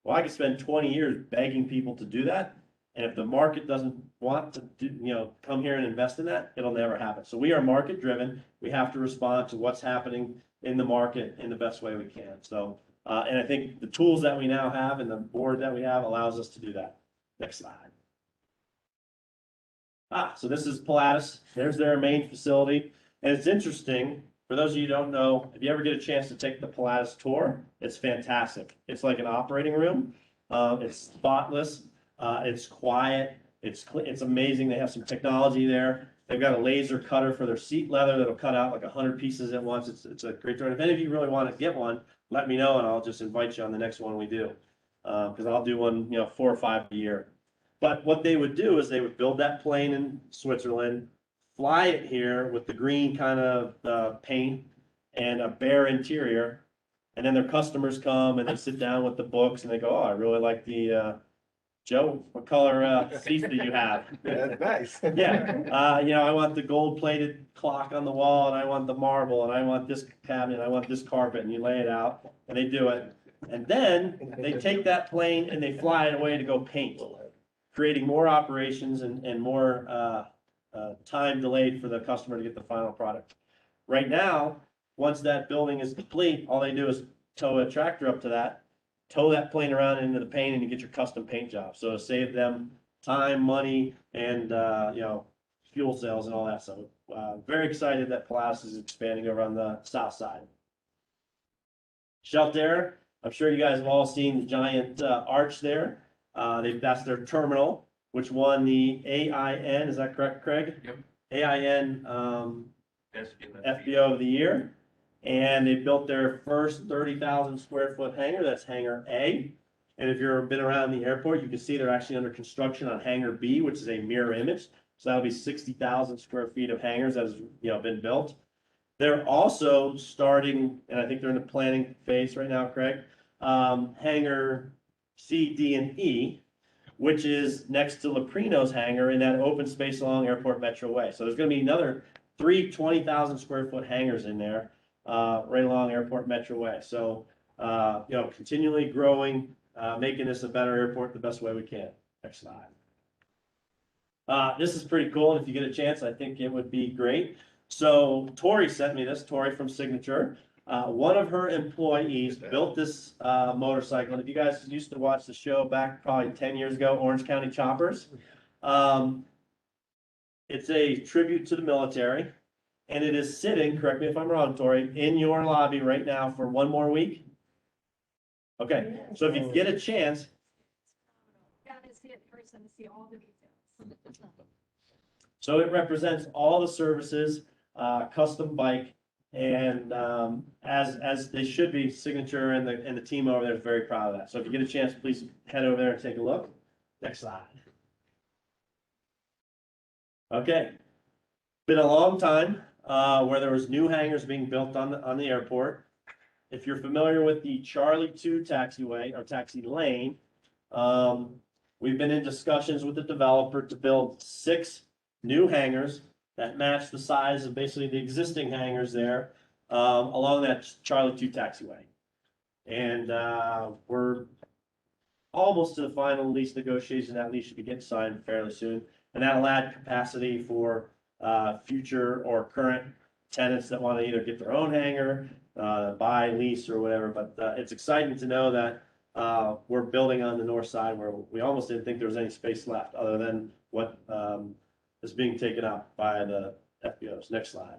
Well, I could spend 20 years begging people to do that. And if the market doesn't want to do, come here and invest in that, it'll never happen. So we are market driven. We have to respond to what's happening in the market in the best way we can. So, and I think the tools that we now have and the board that we have allows us to do that. Next slide. So this is Pilatus. There's their main facility. And it's interesting, for those of you who don't know, if you ever get a chance to take the Pilatus tour, it's fantastic. It's like an operating room. It's spotless. It's quiet. It's amazing. They have some technology there. They've got a laser cutter for their seat leather that'll cut out like 100 pieces at once. It's a great tour. If any of you really want to get one, let me know and I'll just invite you on the next one we do. Because I'll do one, 4 or 5 a year. But what they would do is they would build that plane in Switzerland, fly it here with the green kind of paint and a bare interior. And then their customers come and they sit down with the books and they go, oh, I really like the, Joe, what color seats do you have? That's nice. Yeah, I want the gold plated clock on the wall and I want the marble and I want this cabinet, I want this carpet, and you lay it out and they do it. And then they take that plane and they fly it away to go paint. creating more operations and more time delayed for the customer to get the final product. Right now, once that building is complete, all they do is tow a tractor up to that, tow that plane around into the paint, and you get your custom paint job. So save them time, money, and fuel sales and all that stuff. Very excited that Polaris is expanding over on the south side. Shelter, I'm sure you guys have all seen the giant arch there. That's their terminal, which won the AIN, is that correct, Craig? Yep. AIN FBO of the year. And they built their first 30,000 square foot hangar. That's hangar A. And if you've been around the airport, you can see they're actually under construction on hangar B, which is a mirror image. So that'll be 60,000 square feet of hangars that has been built. They're also starting, and I think they're in the planning phase right now, Craig, hangar C, D, and E, which is next to Leprino's hangar in that open space along Airport Metro Way. So there's going to be another 20,000 square foot hangars in there, right along Airport Metro Way. So, continually growing, making this a better airport the best way we can. Next slide. This is pretty cool. And if you get a chance, I think it would be great. So Tori sent me this, Tori from Signature. One of her employees built this motorcycle. And if you guys used to watch the show back probably 10 years ago, Orange County Choppers, it's a tribute to the military. And it is sitting, correct me if I'm wrong, Tori, in your lobby right now for one more week. Okay, so if you get a chance. Gotta see it in person to see all the details. So it represents all the services, custom bike, and as they should be, Signature and the team over there is very proud of that. So if you get a chance, please head over there and take a look. Next slide. Okay, been a long time where there was new hangars being built on the airport. If you're familiar with the Charlie 2 taxiway or taxi lane, we've been in discussions with the developer to build 6 new hangars that match the size of basically the existing hangars there along that Charlie 2 taxiway. And we're almost to the final lease negotiation. That lease should be getting signed fairly soon. And that'll add capacity for future or current tenants that want to either get their own hangar, buy, lease, or whatever. But it's exciting to know that we're building on the north side where we almost didn't think there was any space left other than what is being taken up by the FBOs. Next slide.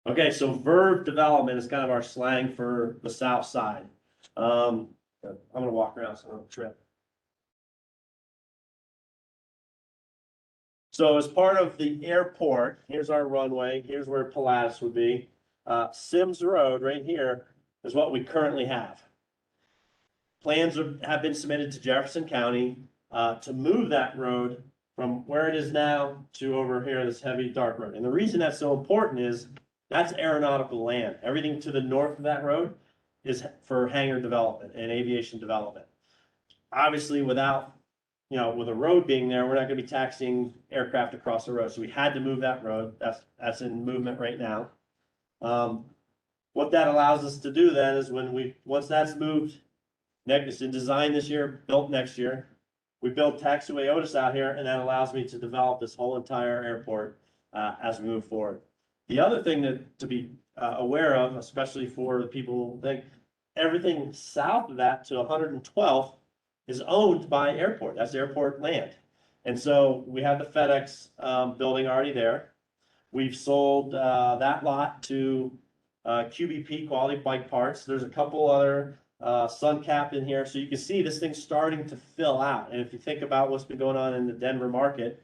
Okay, so verb development is kind of our slang for the south side. I'm going to walk around so I don't trip. So as part of the airport, here's our runway. Here's where Polaris would be. Sims Road right here is what we currently have. Plans have been submitted to Jefferson County to move that road from where it is now to over here, this heavy dark road. And the reason that's so important is that's aeronautical land. Everything to the north of that road is for hangar development and aviation development. Obviously, without with a road being there, we're not going to be taxiing aircraft across the road. So we had to move that road. That's in movement right now. What that allows us to do then is once that's moved, it's in design this year, built next year, we build taxiway Otis out here, and that allows me to develop this whole entire airport as we move forward. The other thing to be aware of, especially for the people who think everything south of that to 112th is owned by airport. That's airport land. And so we have the FedEx building already there. We've sold that lot to QBP, Quality Bike Parts. There's a couple other Suncap in here. So you can see this thing's starting to fill out. And if you think about what's been going on in the Denver market,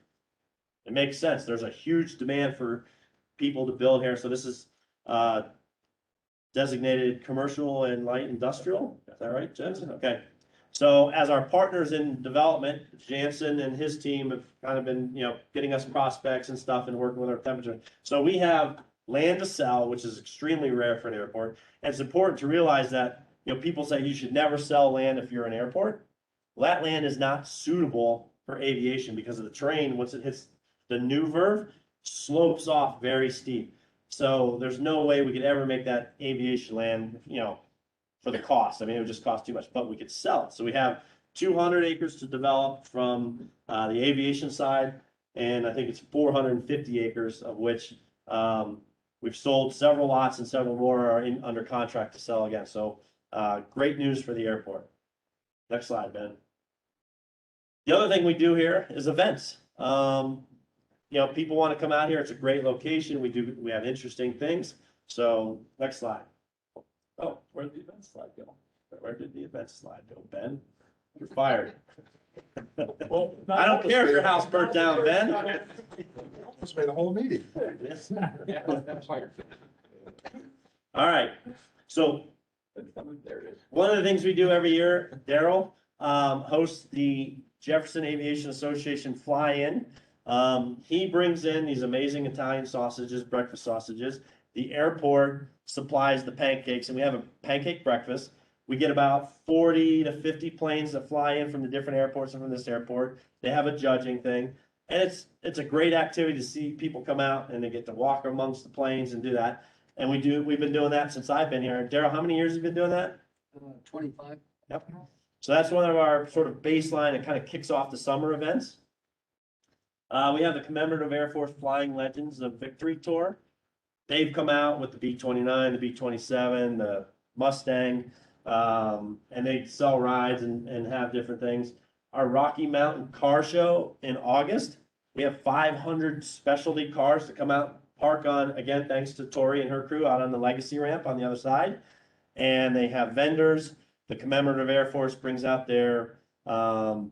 it makes sense. There's a huge demand for people to build here. So this is designated commercial and light industrial. Is that right, Jensen? Okay. So as our partners in development, Jansen and his team have kind of been, getting us prospects and stuff and working with our temperature. So we have land to sell, which is extremely rare for an airport. And it's important to realize that, people say you should never sell land if you're an airport. Well, that land is not suitable for aviation because of the terrain. Once it hits the new verve, slopes off very steep. So there's no way we could ever make that aviation land, for the cost. I mean, it would just cost too much, but we could sell it. So we have 200 acres to develop from the aviation side, and I think it's 450 acres, of which we've sold several lots and several more are under contract to sell again. So great news for the airport. Next slide, Ben. The other thing we do here is events. You know, people want to come out here. It's a great location. We have interesting things. So next slide. Oh, where did the event slide go? Where did the event slide go, Ben? You're fired. Well, I don't care if your house burnt down, Ben. Almost made a whole meeting. All right, so one of the things we do every year, Daryl, hosts the Jefferson Aviation Association fly-in. He brings in these amazing Italian sausages, breakfast sausages. The airport supplies the pancakes, and we have a pancake breakfast. We get about 40 to 50 planes that fly in from the different airports and from this airport. They have a judging thing, and it's a great activity to see people come out and they get to walk amongst the planes and do that. And we've been doing that since I've been here. Daryl, how many years have you been doing that? 25. Yep. So that's one of our sort of baseline and kind of kicks off the summer events. We have the Commemorative Air Force Flying Legends of Victory Tour. They've come out with the B-29, the B-27, the Mustang, and they sell rides and have different things. Our Rocky Mountain Car Show in August, we have 500 specialty cars to come out, park on, again, thanks to Tori and her crew out on the Legacy ramp on the other side. And they have vendors. The Commemorative Air Force brings out their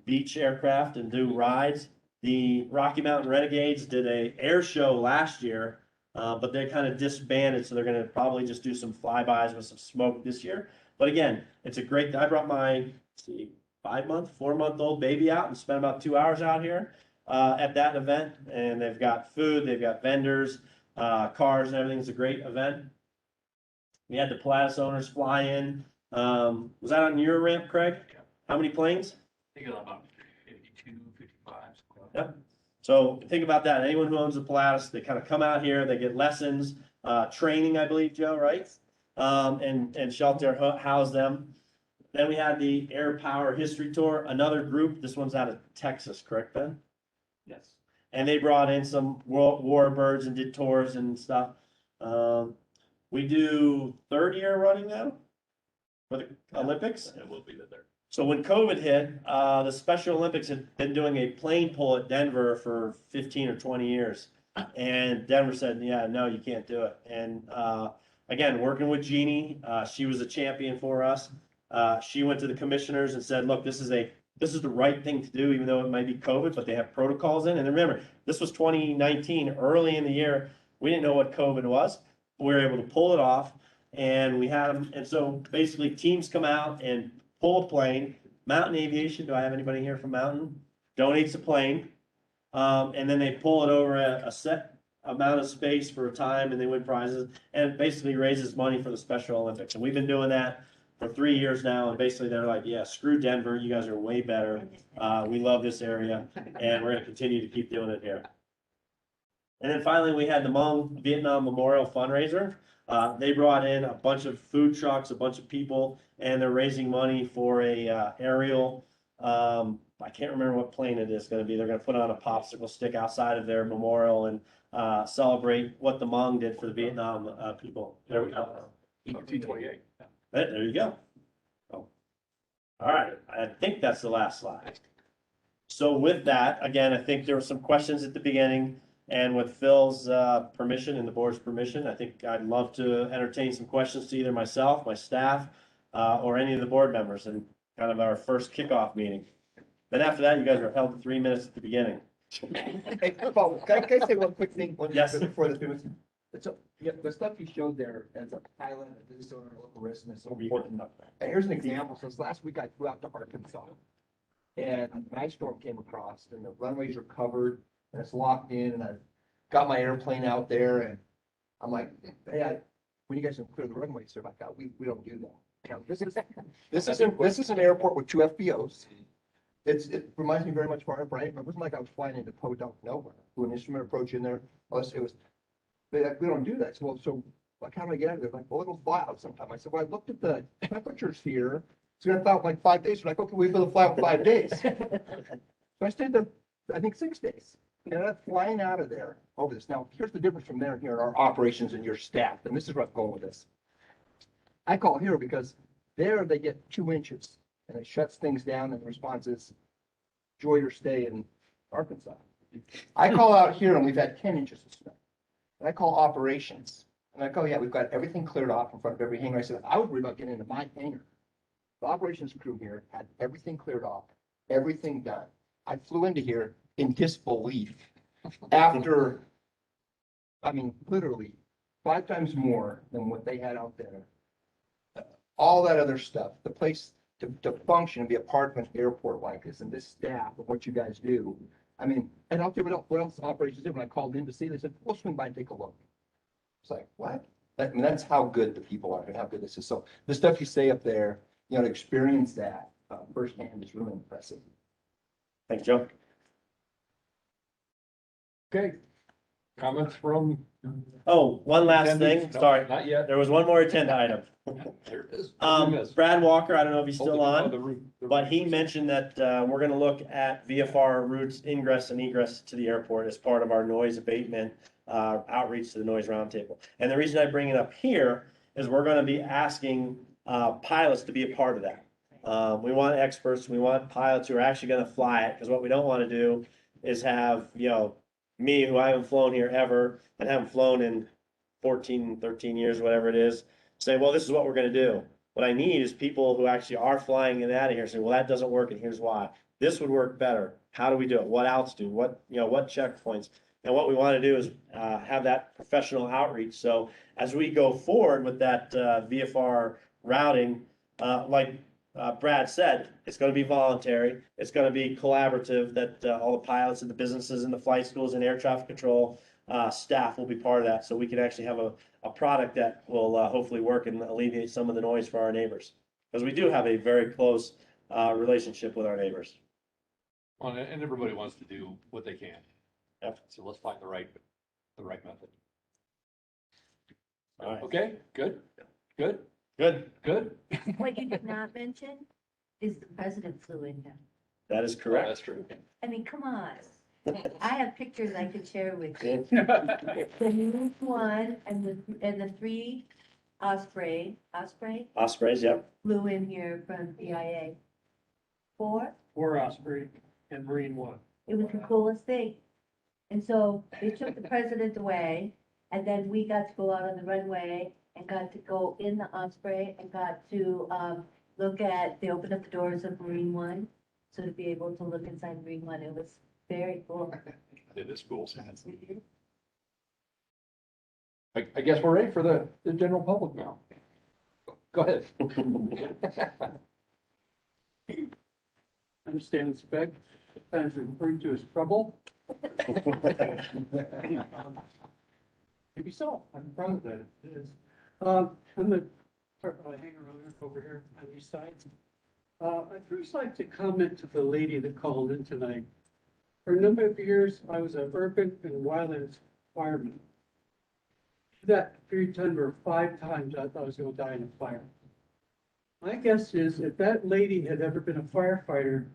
beach aircraft and do rides. The Rocky Mountain Renegades did a air show last year, but they kind of disbanded, so they're going to probably just do some flybys with some smoke this year. But again, it's a great. I brought my 4-month-old baby out and spent about 2 hours out here at that event, and they've got food, they've got vendors, cars, and everything. It's a great event. We had the Pilatus owners fly in. Was that on your ramp, Craig? How many planes? I think about 52, 55. Yep. So think about that. Anyone who owns a Pilatus, they kind of come out here, they get lessons, training, I believe, Joe, right? And shelter house them. Then we had the Air Power History Tour, another group. This one's out of Texas, correct, Ben? Yes. And they brought in some World War birds and did tours and stuff. We do third year running now for the Olympics. It will be there. So when COVID hit, the Special Olympics had been doing a plane pull at Denver for 15 or 20 years. And Denver said, yeah, no, you can't do it. And again, working with Jeannie, she was a champion for us. She went to the commissioners and said, look, this is the right thing to do, even though it might be COVID, but they have protocols in. And remember, this was 2019, early in the year. We didn't know what COVID was. We were able to pull it off, and we had them. And so basically teams come out and pull a plane. Mountain Aviation, do I have anybody here from Mountain? Donates a plane. And then they pull it over a set amount of space for a time, and they win prizes, and it basically raises money for the Special Olympics. And we've been doing that for 3 years now, and basically they're like, yeah, screw Denver, you guys are way better. We love this area, and we're gonna continue to keep doing it here. And then finally, we had the Hmong Vietnam Memorial Fundraiser. They brought in a bunch of food trucks, a bunch of people, and they're raising money for a aerial, I can't remember what plane it is gonna be. They're gonna put on a popsicle stick outside of their memorial and celebrate what the Hmong did for the Vietnam people. There we go. T-28. There you go. Oh. All right, I think that's the last slide. So with that, again, I think there were some questions at the beginning, and with Phil's permission and the board's permission, I think I'd love to entertain some questions to either myself, my staff, or any of the board members in kind of our first kickoff meeting. Then after that, you guys are held to 3 minutes at the beginning. Hey, Paul, can I say one quick thing? Yes. Before the finish? So, yeah, the stuff you showed there as a pilot, a business owner, a local resident is so important. And here's an example. Since last week I flew out to Arkansas, and an ice storm came across, and the runways are covered, and it's locked in, and I got my airplane out there, and I'm like, hey, when you guys can clear the runways, they're like, oh, we don't do that. You know, this is an airport with 2 FBOs. It reminds me very much of our airport. It wasn't like I was flying into Podunk nowhere. Do an instrument approach in there. It was, we don't do that. So like, how do I get out of there? Like, well, it'll fly out sometime. I said, well, I looked at the temperatures here, It's gonna fly out in like 5 days. We're like, okay, we're gonna fly out in 5 days. So I stayed there, I think, 6 days. And I'm flying out of there over this. Now, here's the difference from there and here, our operations and your staff. And this is where I'm going with this. I call here because there they get 2 inches and it shuts things down and the response is enjoy your stay in Arkansas. I call out here and we've had 10 inches of snow. And I call operations. And I go, yeah, we've got everything cleared off in front of every hangar. I said, I would worry about getting into my hangar. The operations crew here had everything cleared off, everything done. I flew into here in disbelief after, I mean, literally 5 times more than what they had out there. All that other stuff, the place to function and be a part of an airport like this and this staff of what you guys do. I mean, and out there, what else operations did when I called in to see, they said, we'll swing by and take a look. It's like, what? I mean, that's how good the people are and how good this is. So the stuff you say up there, you know, to experience that firsthand is really impressive. Thanks, Joe. Okay. Comments from? Oh, one last thing, attendees? No, sorry. Not yet. There was one more agenda item. There it is. Brad Walker, I don't know if he's still Oh, on, the room- the but room. he mentioned that, we're gonna look at VFR routes ingress and egress to the airport as part of our noise abatement, outreach to the noise roundtable. And the reason I bring it up here is we're gonna be asking, pilots to be a part of that. We want experts, we want pilots who are actually gonna fly it, because what we don't wanna do is have, you know, me, who I haven't flown here ever, and haven't flown in 14, 13 years, whatever it is, say, well, this is what we're gonna do. What I need is people who actually are flying it out of here, say, well, that doesn't work, and here's why. This would work better. How do we do it? What altitude? What, you know, what checkpoints? And what we wanna do is, have that professional outreach. So as we go forward with that, VFR routing, like Brad said, it's gonna be voluntary, it's gonna be collaborative, that all the pilots and the businesses and the flight schools and air traffic control staff will be part of that, so we can actually have a product that will hopefully work and alleviate some of the noise for our neighbors. Because we do have a very close relationship with our neighbors. Well, and everybody wants to do what they can. Yep. So let's find the right method. All right. Okay, good, good, Good, good. What you did not mention is the president flew in here. that is Oh, correct. that's true. I mean, come on. I have pictures I could share with you. Good. The new one and the 3 Osprey Ospreys, yep. flew in here from BIA. 4, War Osprey and Marine One. it was the coolest thing. And so they took the president away, and then we got to go out on the runway and got to go in the Osprey and got to they opened up the doors of Marine One. So to be able to look inside Marine One, it was very cool. It is cool. I guess we're ready for the general public now. Go ahead. Understand spec, sometimes referred to as trouble. Maybe so, I'm proud of that, it is. I'm the hangar owner over here on the east side. I'd first like to comment to the lady that called in tonight. For a number of years, I was an urban and wildlands fireman. That period of time, were 5 times I thought I was gonna die in a fire. My guess is if that lady had ever been a firefighter,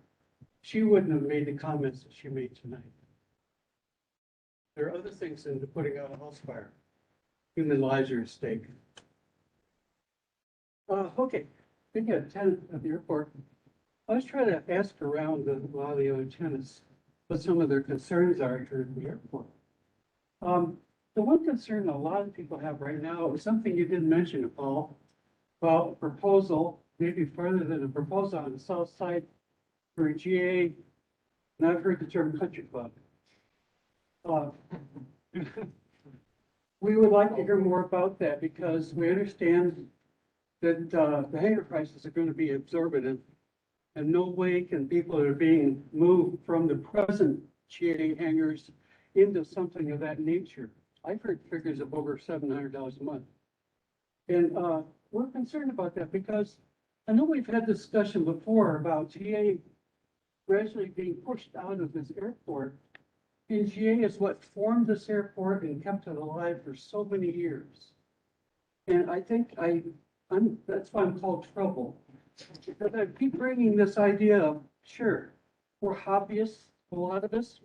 she wouldn't have made the comments that she made tonight. There are other things into putting out a house fire. Human lives are at stake. Okay, being a tenant of the airport, I was trying to ask around a lot of the other tenants what some of their concerns are here at the airport. The one concern a lot of people have right now is something you didn't mention, Paul, about a proposal, maybe further than a proposal on the south side for a GA, and I've heard the term country club. We would like to hear more about that because we understand that the hangar prices are going to be exorbitant, and no way can people that are being moved from the present GA hangars into something of that nature. I've heard figures of over $700 a month. And we're concerned about that because I know we've had discussion before about GA gradually being pushed out of this airport. And GA is what formed this airport and kept it alive for so many years. And I think that's why I'm called trouble. Because I keep bringing this idea of, sure, we're hobbyists, a lot of us,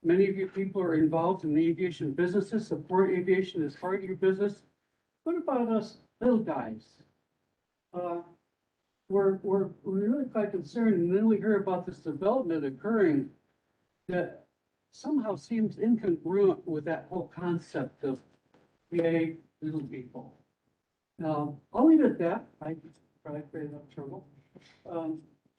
many of you people are involved in the aviation businesses, support aviation as part of your business. What about us little guys? We're really quite concerned, and then we hear about this development occurring that somehow seems incongruent with that whole concept of VA little people. Now, I'll leave it at that. I probably created enough trouble.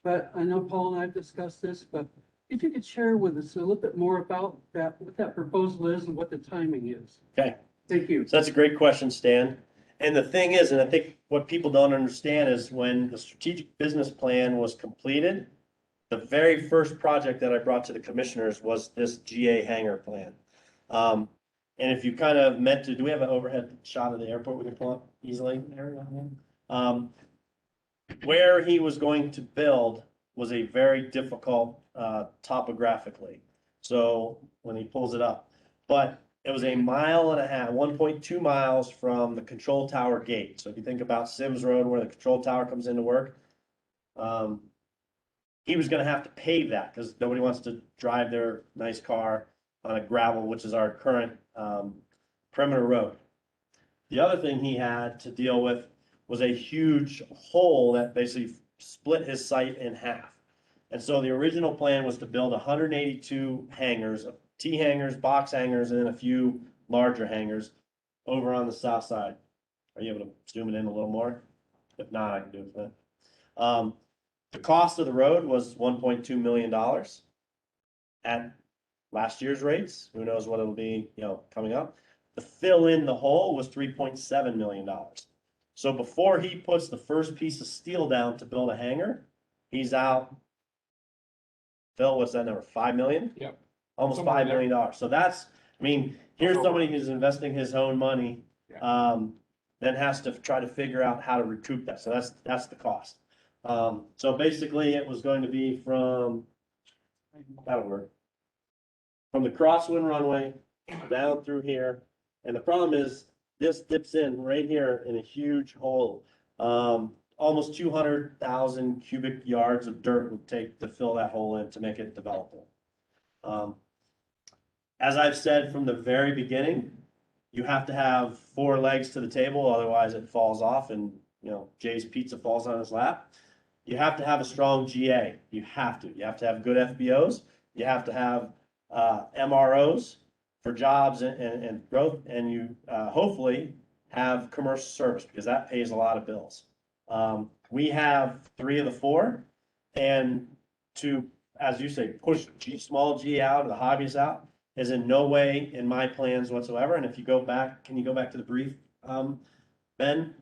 But I know Paul and I have discussed this, but if you could share with us a little bit more about that, what that proposal is and what the timing is. Okay. Thank you. So that's a great question, Stan. And the thing is, and I think what people don't understand is when the strategic business plan was completed, the very first project that I brought to the commissioners was this GA hangar plan. And if you kind of meant to, do we have an overhead shot of the airport we can pull up easily? Where he was going to build was a very difficult topographically. So when he pulls it up, but it was 1.5 miles, 1.2 miles from the control tower gate. So if you think about Sims Road where the control tower comes into work, he was going to have to pave that because nobody wants to drive their nice car on a gravel, which is our current perimeter road. The other thing he had to deal with was a huge hole that basically split his site in half. And so the original plan was to build 182 hangars, T hangars, box hangars, and then a few larger hangars over on the south side. Are you able to zoom it in a little more? If not, I can do it for that. The cost of the road was $1.2 million at last year's rates. Who knows what it'll be, coming up. The fill in the hole was $3.7 million. So before he puts the first piece of steel down to build a hangar, he's out. Phil, what's that number? 5 million? Yep. Almost Somewhere $5 million. So that's, here's somebody who's investing his own money, then has to try to figure out how to recoup that. So that's the cost. So basically it was going to be that'll work. From the crosswind runway down through here. And the problem is this dips in right here in a huge hole. Almost 200,000 cubic yards of dirt would take to fill that hole in to make it developable. As I've said from the very beginning, you have to have 4 legs to the table, otherwise it falls off and Jay's pizza falls on his lap. You have to have a strong GA. You have to. You have to have good FBOs. You have to have MROs for jobs and growth, and you hopefully have commercial service because that pays a lot of bills. We have 3 of the 4, and to, as you say, push small G out or the hobbies out is in no way in my plans whatsoever. And if you go back, can you go back to the brief, Ben?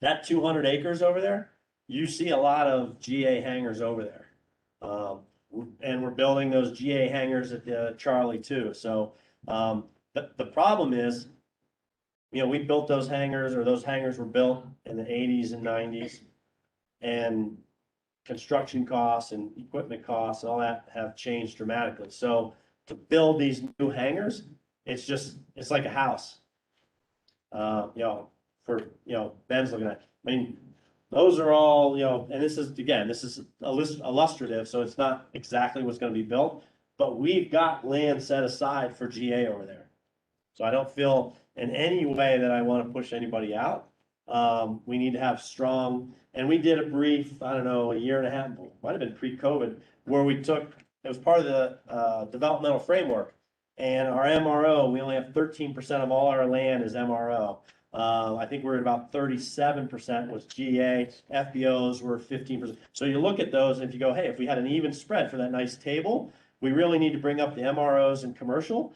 That 200 acres over there, you see a lot of GA hangars over there. And we're building those GA hangars at Charlie too. So the problem is, we built those hangars, or those hangars were built in the 80s and 90s, and construction costs and equipment costs and all that have changed dramatically. So to build these new hangars, it's like a house. Ben's looking at, those are all, and this is illustrative, so it's not exactly what's going to be built, but we've got land set aside for GA over there. So I don't feel in any way that I want to push anybody out. We need to have strong, and we did a brief, I don't know, 1.5 years, might have been pre-COVID, where it was part of the developmental framework. And our MRO, we only have 13% of all our land is MRO. I think we're at about 37% was GA, FBOs were 15%. So you look at those and if you go, hey, if we had an even spread for that nice table, we really need to bring up the MROs and commercial,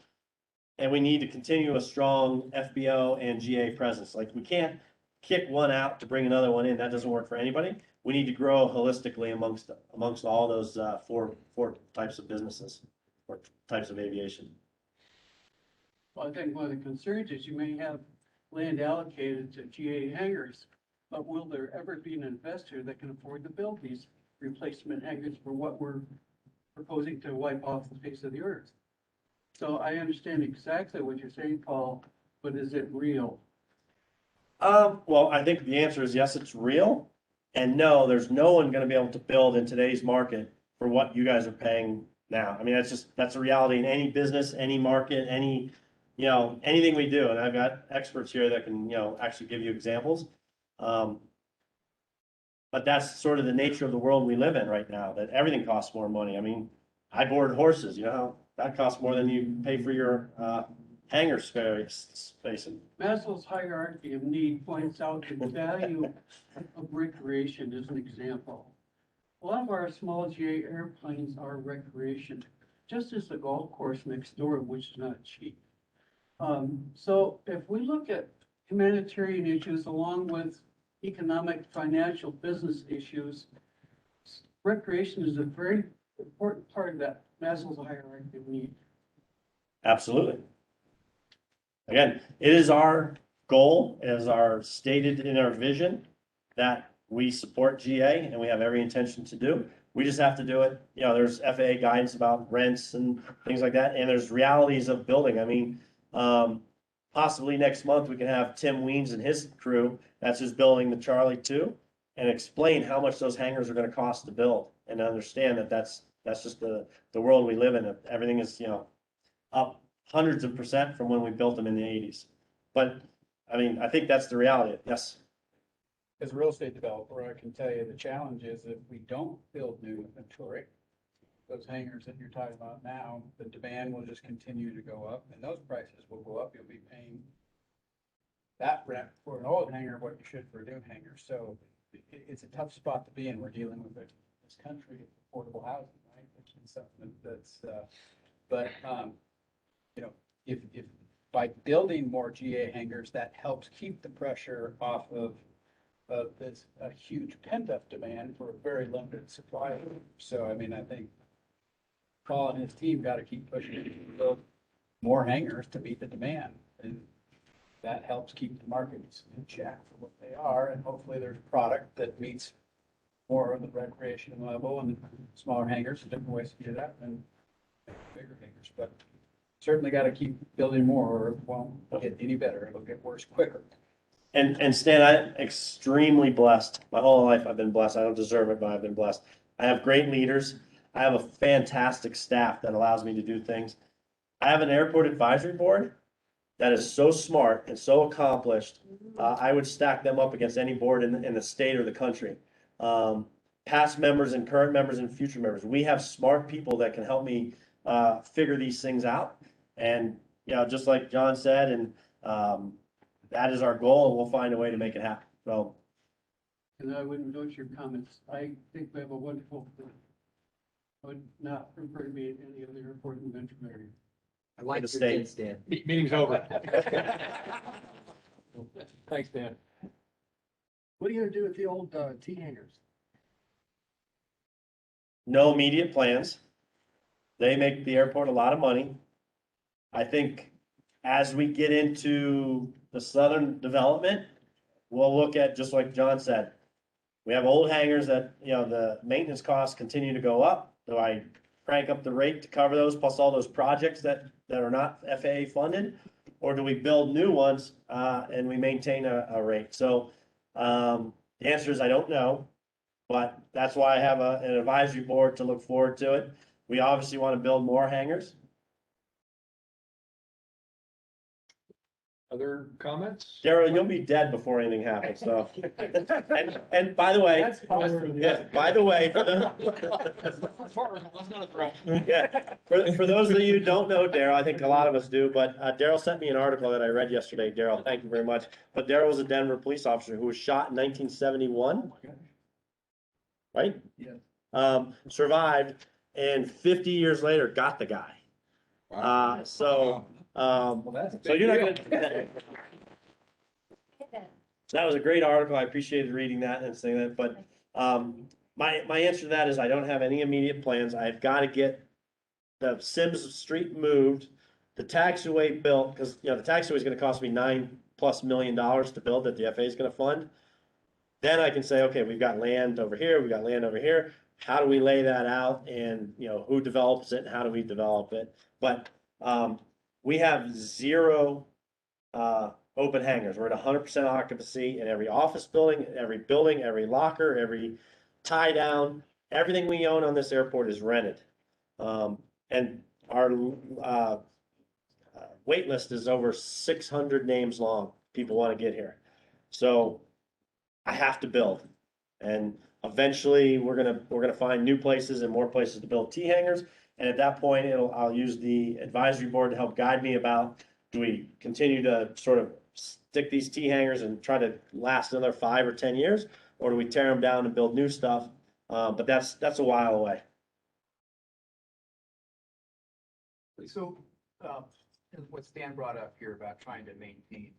and we need to continue a strong FBO and GA presence. Like we can't kick one out to bring another one in. That doesn't work for anybody. We need to grow holistically amongst all those four types of businesses or types of aviation. Well, I think one of the concerns is you may have land allocated to GA hangars, but will there ever be an investor that can afford to build these replacement hangars for what we're proposing to wipe off the face of the earth? So I understand exactly what you're saying, Paul, but is it real? Well, I think the answer is yes, it's real. And no, there's no one gonna be able to build in today's market for what you guys are paying now. I mean, that's a reality in any business, any market, any, anything we do. And I've got experts here that can, actually give you examples. But that's sort of the nature of the world we live in right now, that everything costs more money. I mean, I board horses, that costs more than you pay for your, hangar space. Maslow's hierarchy of need points out the value of recreation as an example. A lot of our small GA airplanes are recreation, just as the golf course next door, which is not cheap. So if we look at humanitarian issues along with economic, financial, business issues, recreation is a very important part of that Maslow's hierarchy of need. Absolutely. Again, it is our goal, as our stated in our vision, that we support GA and we have every intention to do. We just have to do it. There's FAA guidance about rents and things like that. And there's realities of building. I mean, possibly next month we can have Tim Weens and his crew, that's who's building the Charlie 2, and explain how much those hangars are going to cost to build, and understand that that's just the world we live in. Everything is, up hundreds of % from when we built them in the 80s. But I mean, I think that's the reality. Yes. As a real estate developer, I can tell you the challenge is if we don't build new inventory, those hangars that you're talking about now, the demand will just continue to go up and those prices will go up. You'll be paying that rent for an old hangar what you should for a new hangar. So it's a tough spot to be in. We're dealing with this country, affordable housing, right? Which is something that's, if by building more GA hangars, that helps keep the pressure off of this a huge pent-up demand for a very limited supply. So, I mean, I think Paul and his team got to keep pushing to build more hangars to meet the demand. And that helps keep the markets in check for what they are. And hopefully there's a product that meets more of the recreation level, and smaller hangars, different ways to do that, and bigger hangars. But certainly got to keep building more or it won't get any better. It'll get worse quicker. And Stan, I'm extremely blessed. My whole life I've been blessed. I don't deserve it, but I've been blessed. I have great leaders. I have a fantastic staff that allows me to do things. I have an airport advisory board that is so smart and so accomplished. I would stack them up against any board in the state or the country. Past members and current members and future members. We have smart people that can help me figure these things out. And, just like John said, and that is our goal, and we'll find a way to make it happen. So. And I would endorse your comments. I think we have a wonderful, I would not refer to me at any other airport in the metro area. I like the the state. state, Stan. Meeting's over. Thanks, Dan. What are you gonna do with the old T hangars? No immediate plans. They make the airport a lot of money. I think as we get into the southern development, we'll look at, just like John said, we have old hangars that, the maintenance costs continue to go up. Do I crank up the rate to cover those, plus all those projects that are not FAA funded? Or do we build new ones and we maintain a rate? So the answer is I don't know, but that's why I have an advisory board to look forward to it. We obviously want to build more hangars. Other comments? Daryl, you'll be dead before anything happens, so. And by the way, by the way, for those of you who don't know Daryl, I think a lot of us do, but Daryl sent me an article that I read yesterday. Daryl, thank you very much. But Daryl was a Denver police officer who was shot in 1971. Right? Yeah. Survived, and 50 years later got the guy. So you're not gonna. So that was a great article. I appreciated reading that and saying that. But my answer to that is I don't have any immediate plans. I've got to get the Sims Street moved, the taxiway built, because the taxiway is going to cost me $9+ million to build that the FAA is going to fund. Then I can say, okay, we've got land over here, we've got land over here. How do we lay that out, and who develops it, and how do we develop it? But we have zero open hangars. We're at 100% occupancy in every office building, every locker, every tie down. Everything we own on this airport is rented. And our wait list is over 600 names long. People want to get here. So I have to build. And eventually we're gonna find new places and more places to build T hangars. And at that point, I'll use the advisory board to help guide me about, do we continue to sort of stick these T hangars and try to last another 5 or 10 years? Or do we tear them down and build new stuff? But that's a while away. So, what Stan brought up here about trying to maintain,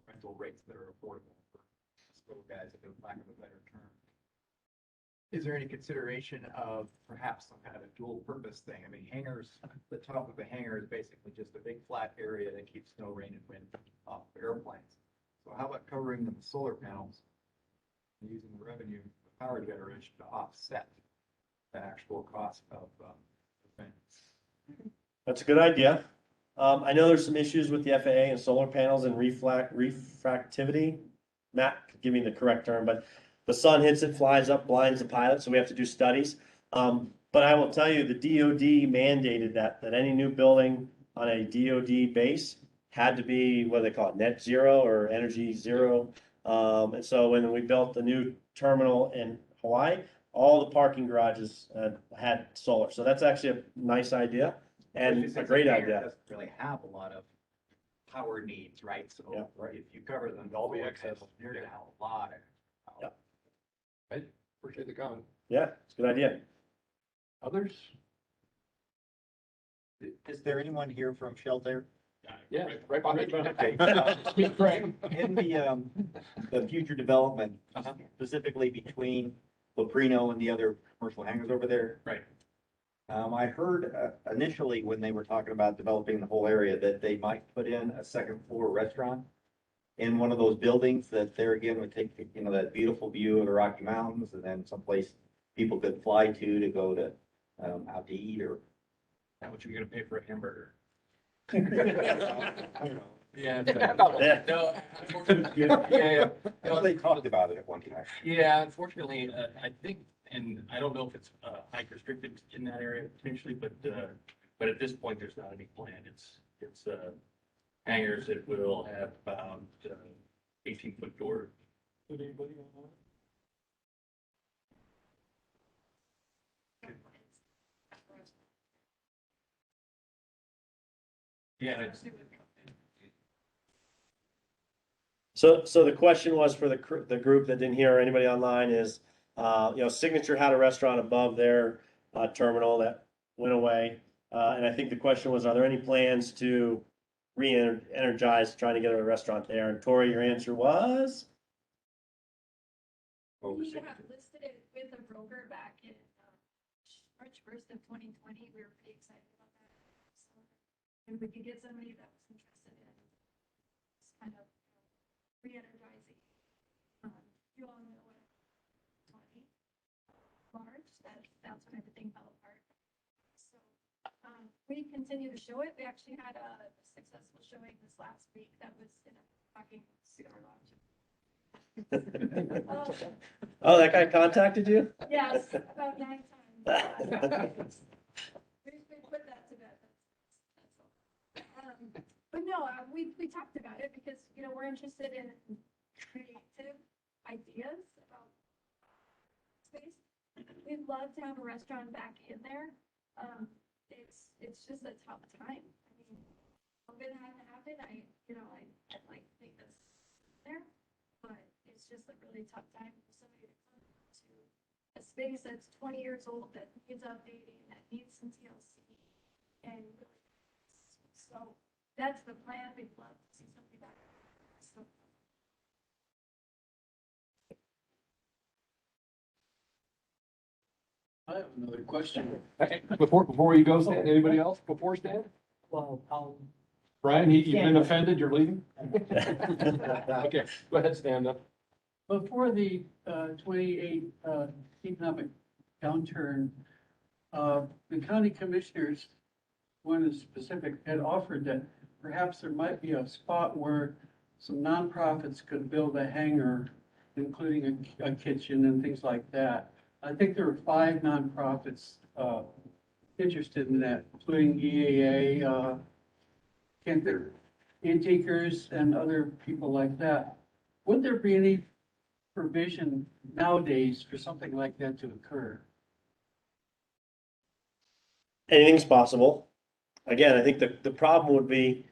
rental rates that are affordable for little guys, if lack of a better term. Is there any consideration of perhaps some kind of a dual purpose thing? I mean, hangars, the top of a hangar is basically just a big flat area that keeps snow, rain, and wind off of airplanes. So how about covering them with solar panels and using the revenue of power generation to offset the actual cost of, the thing? That's a good idea. I know there's some issues with the FAA and solar panels and refractivity. Matt, give me the correct term, but the sun hits it, flies up, blinds the pilot, so we have to do studies. But I will tell you, the DoD mandated that any new building on a DoD base had to be, what do they call it, net zero or energy zero. And so when we built the new terminal in Hawaii, all the parking garages had solar. So that's actually a nice idea and a great idea. Doesn't really have a lot of power needs, right? So Yeah. if you cover them, all the excess, you're gonna have a lot of. Yeah. I appreciate the comment. Yeah, it's a good idea. Others? Is there anyone here from Shelter? Yeah, right behind you. Okay. In the future development, specifically between Loprino and the other commercial hangars over there. Right. I heard initially when they were talking about developing the whole area that they might put in a second floor restaurant in one of those buildings that there again would take, that beautiful view of the Rocky Mountains and then someplace people could fly to go to out to eat or. How much are you gonna pay for a hamburger? I don't know. Yeah. Yeah. No, unfortunately, yeah. Well, they talked about it at one time. Yeah, unfortunately, I think, and I don't know if it's height restricted in that area potentially, but at this point, there's not any plan. It's hangars that will have about 18-foot door. Would anybody on that? Yeah. So the question was for the group that didn't hear, or anybody online is, Signature had a restaurant above their terminal that went away. And I think the question was, are there any plans to re-energize trying to get a restaurant there? And Tori, your answer was? We have listed it with a broker back in March 1st of 2020. We were pretty excited about that. So, if we could get somebody that was interested in this kind of re-energizing. You all know what 20 March, that's when everything fell apart. So we continue to show it. We actually had a successful showing this last week that was in a fucking cigar lounge. Oh, that guy contacted you? Yes, about 9 times. We put that to bed. But no, we talked about it because, we're interested in creative ideas about space. We'd love to have a restaurant back in there. It's just a tough time. I mean, COVID had to happen. I'd like to think that's there, but it's just a really tough time for somebody to come to a space that's 20 years old that needs updating, that needs some TLC, and really, so that's the plan. We'd love to see something back. So. I have another question. Before you go, Stan, anybody else before Stan? Well, Brian, you've been offended, you're leaving? Okay, go ahead, stand up. Before the 28 economic downturn, the county commissioners, one is specific, had offered that perhaps there might be a spot where some nonprofits could build a hangar, including a kitchen and things like that. I think there are 5 nonprofits, interested in that, including EAA, Kent Antiquers and other people like that. Would there be any provision nowadays for something like that to occur? Anything's possible. Again, I think the problem would be,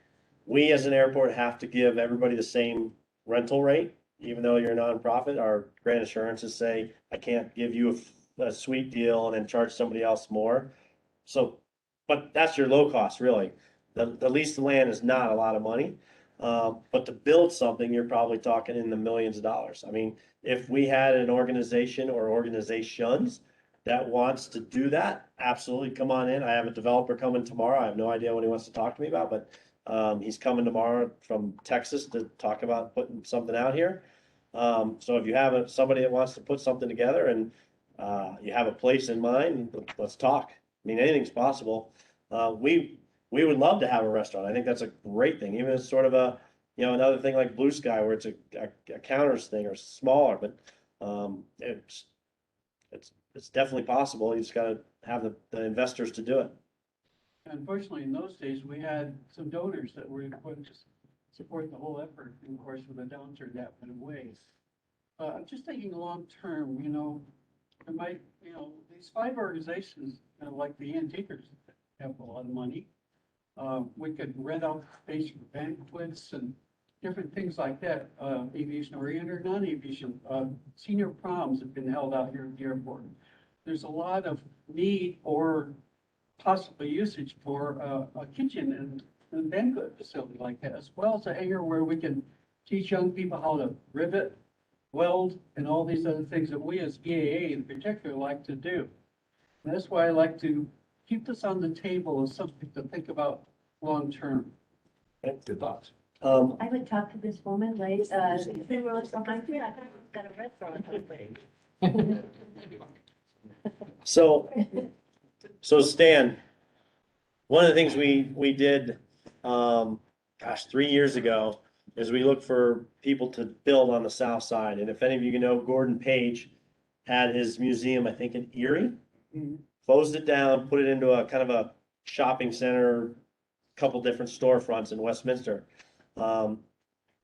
we as an airport have to give everybody the same rental rate, even though you're a nonprofit. Our grant assurances say, I can't give you a sweet deal and then charge somebody else more. So, but that's your low cost, really. The lease of land is not a lot of money. But to build something, you're probably talking in the millions of dollars. I mean, if we had an organization or organizations that wants to do that, absolutely come on in. I have a developer coming tomorrow. I have no idea what he wants to talk to me about, but he's coming tomorrow from Texas to talk about putting something out here. So if you have somebody that wants to put something together and you have a place in mind, let's talk. I mean, anything's possible. We would love to have a restaurant. I think that's a great thing, even if it's sort of a, another thing like Blue Sky where it's a counters thing or smaller, but it's definitely possible. You just gotta have the investors to do it. Unfortunately, in those days, we had some donors that were going to support the whole effort. And of course, with the downturn, that went away. I'm just thinking long term, there might, these 5 organizations, like the Antiquers, have a lot of money. We could rent out space for banquets and different things like that, aviation oriented, non-aviation. Senior proms have been held out here at the airport. There's a lot of need or possibly usage for a kitchen and banquet facility like that, as well as a hangar where we can teach young people how to rivet, weld, and all these other things that we as EAA in particular like to do. And that's why I like to keep this on the table as something to think about long term. Good thoughts. I would talk to this woman, right, they were behind me, I thought we've got a restaurant opening. So Stan, one of the things we did, 3 years ago, is we looked for people to build on the south side. And if any of you know, Gordon Page had his museum, I think in Erie, closed it down, put it into a kind of a shopping center, couple different storefronts in Westminster.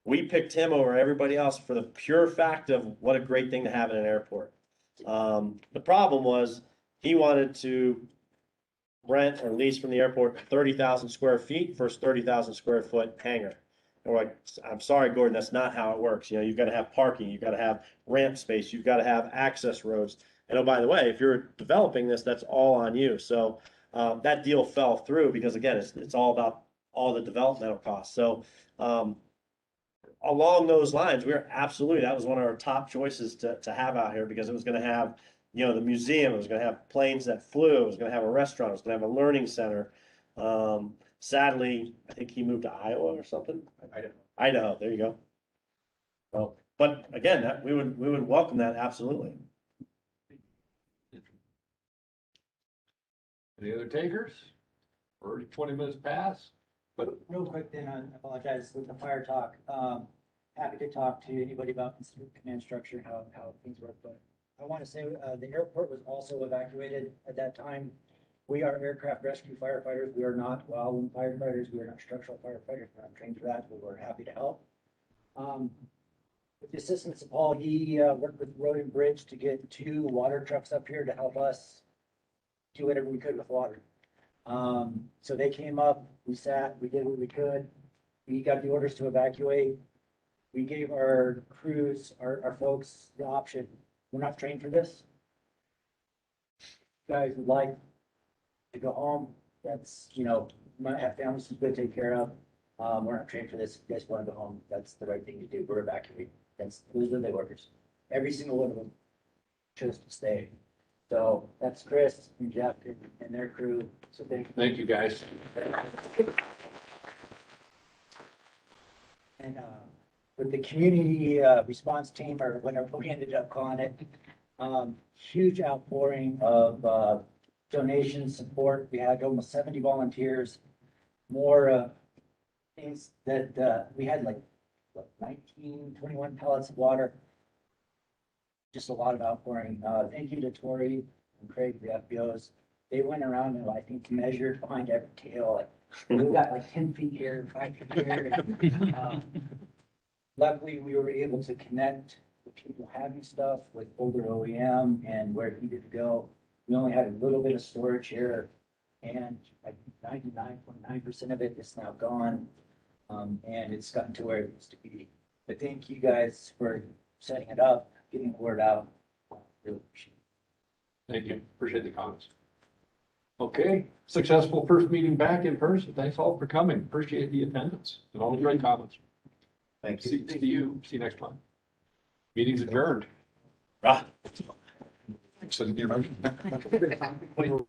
We picked him over everybody else for the pure fact of what a great thing to have in an airport. The problem was he wanted to rent or lease from the airport 30,000 square feet for his 30,000 square foot hangar. And we're like, I'm sorry, Gordon, that's not how it works. You've got to have parking, you've got to have ramp space, you've got to have access roads. And oh, by the way, if you're developing this, that's all on you. So that deal fell through because again, it's all about all the developmental costs. So along those lines, that was one of our top choices to have out here because it was going to have, the museum, it was going to have planes that flew, it was going to have a restaurant, it was going to have a learning center. Sadly, I think he moved to Iowa or something. Idaho, there you go. Well, but again, we would welcome that absolutely. Any other takers? Already 20 minutes past, but Real quick then, I apologize with the fire talk. Happy to talk to anybody about command structure, how things work, but I want to say, the airport was also evacuated at that time. We are aircraft rescue firefighters. We are not wildland firefighters. We are not structural firefighters. We're not trained for that, but we're happy to help. With the assistance of Paul, he worked with Road and Bridge to get 2 water trucks up here to help us do whatever we could with water. So they came up, we sat, we did what we could. We got the orders to evacuate. We gave our crews, our folks the option. We're not trained for this. You guys would like to go home. That's, might have families to go take care of. We're not trained for this. If you guys want to go home, that's the right thing to do. We're evacuating. Those are the orders. Every single one of them chose to stay. So that's Chris and Jeff and their crew. So thank you guys. And with the community response team, or whatever we ended up calling it, huge outpouring of donations, support. We had almost 70 volunteers, more things that, we had like, what, 19, 21 pallets of water. Just a lot of outpouring. Thank you to Tori and Craig, the FBOs. They went around and I think measured behind every tail, like, we got like 10 feet here, 5 feet here. Luckily, we were able to connect the people having stuff with older OEM and where it needed to go. We only had a little bit of storage here, and like 99.9% of it is now gone. And it's gotten to where it needs to be. But thank you guys for setting it up, getting the word out. Really appreciate it. Thank you. Appreciate the comments. Okay, successful first meeting back in person. Thanks all for coming. Appreciate the attendance and all the great comments. Thank you. See you next month. Meeting's adjourned. So, you know.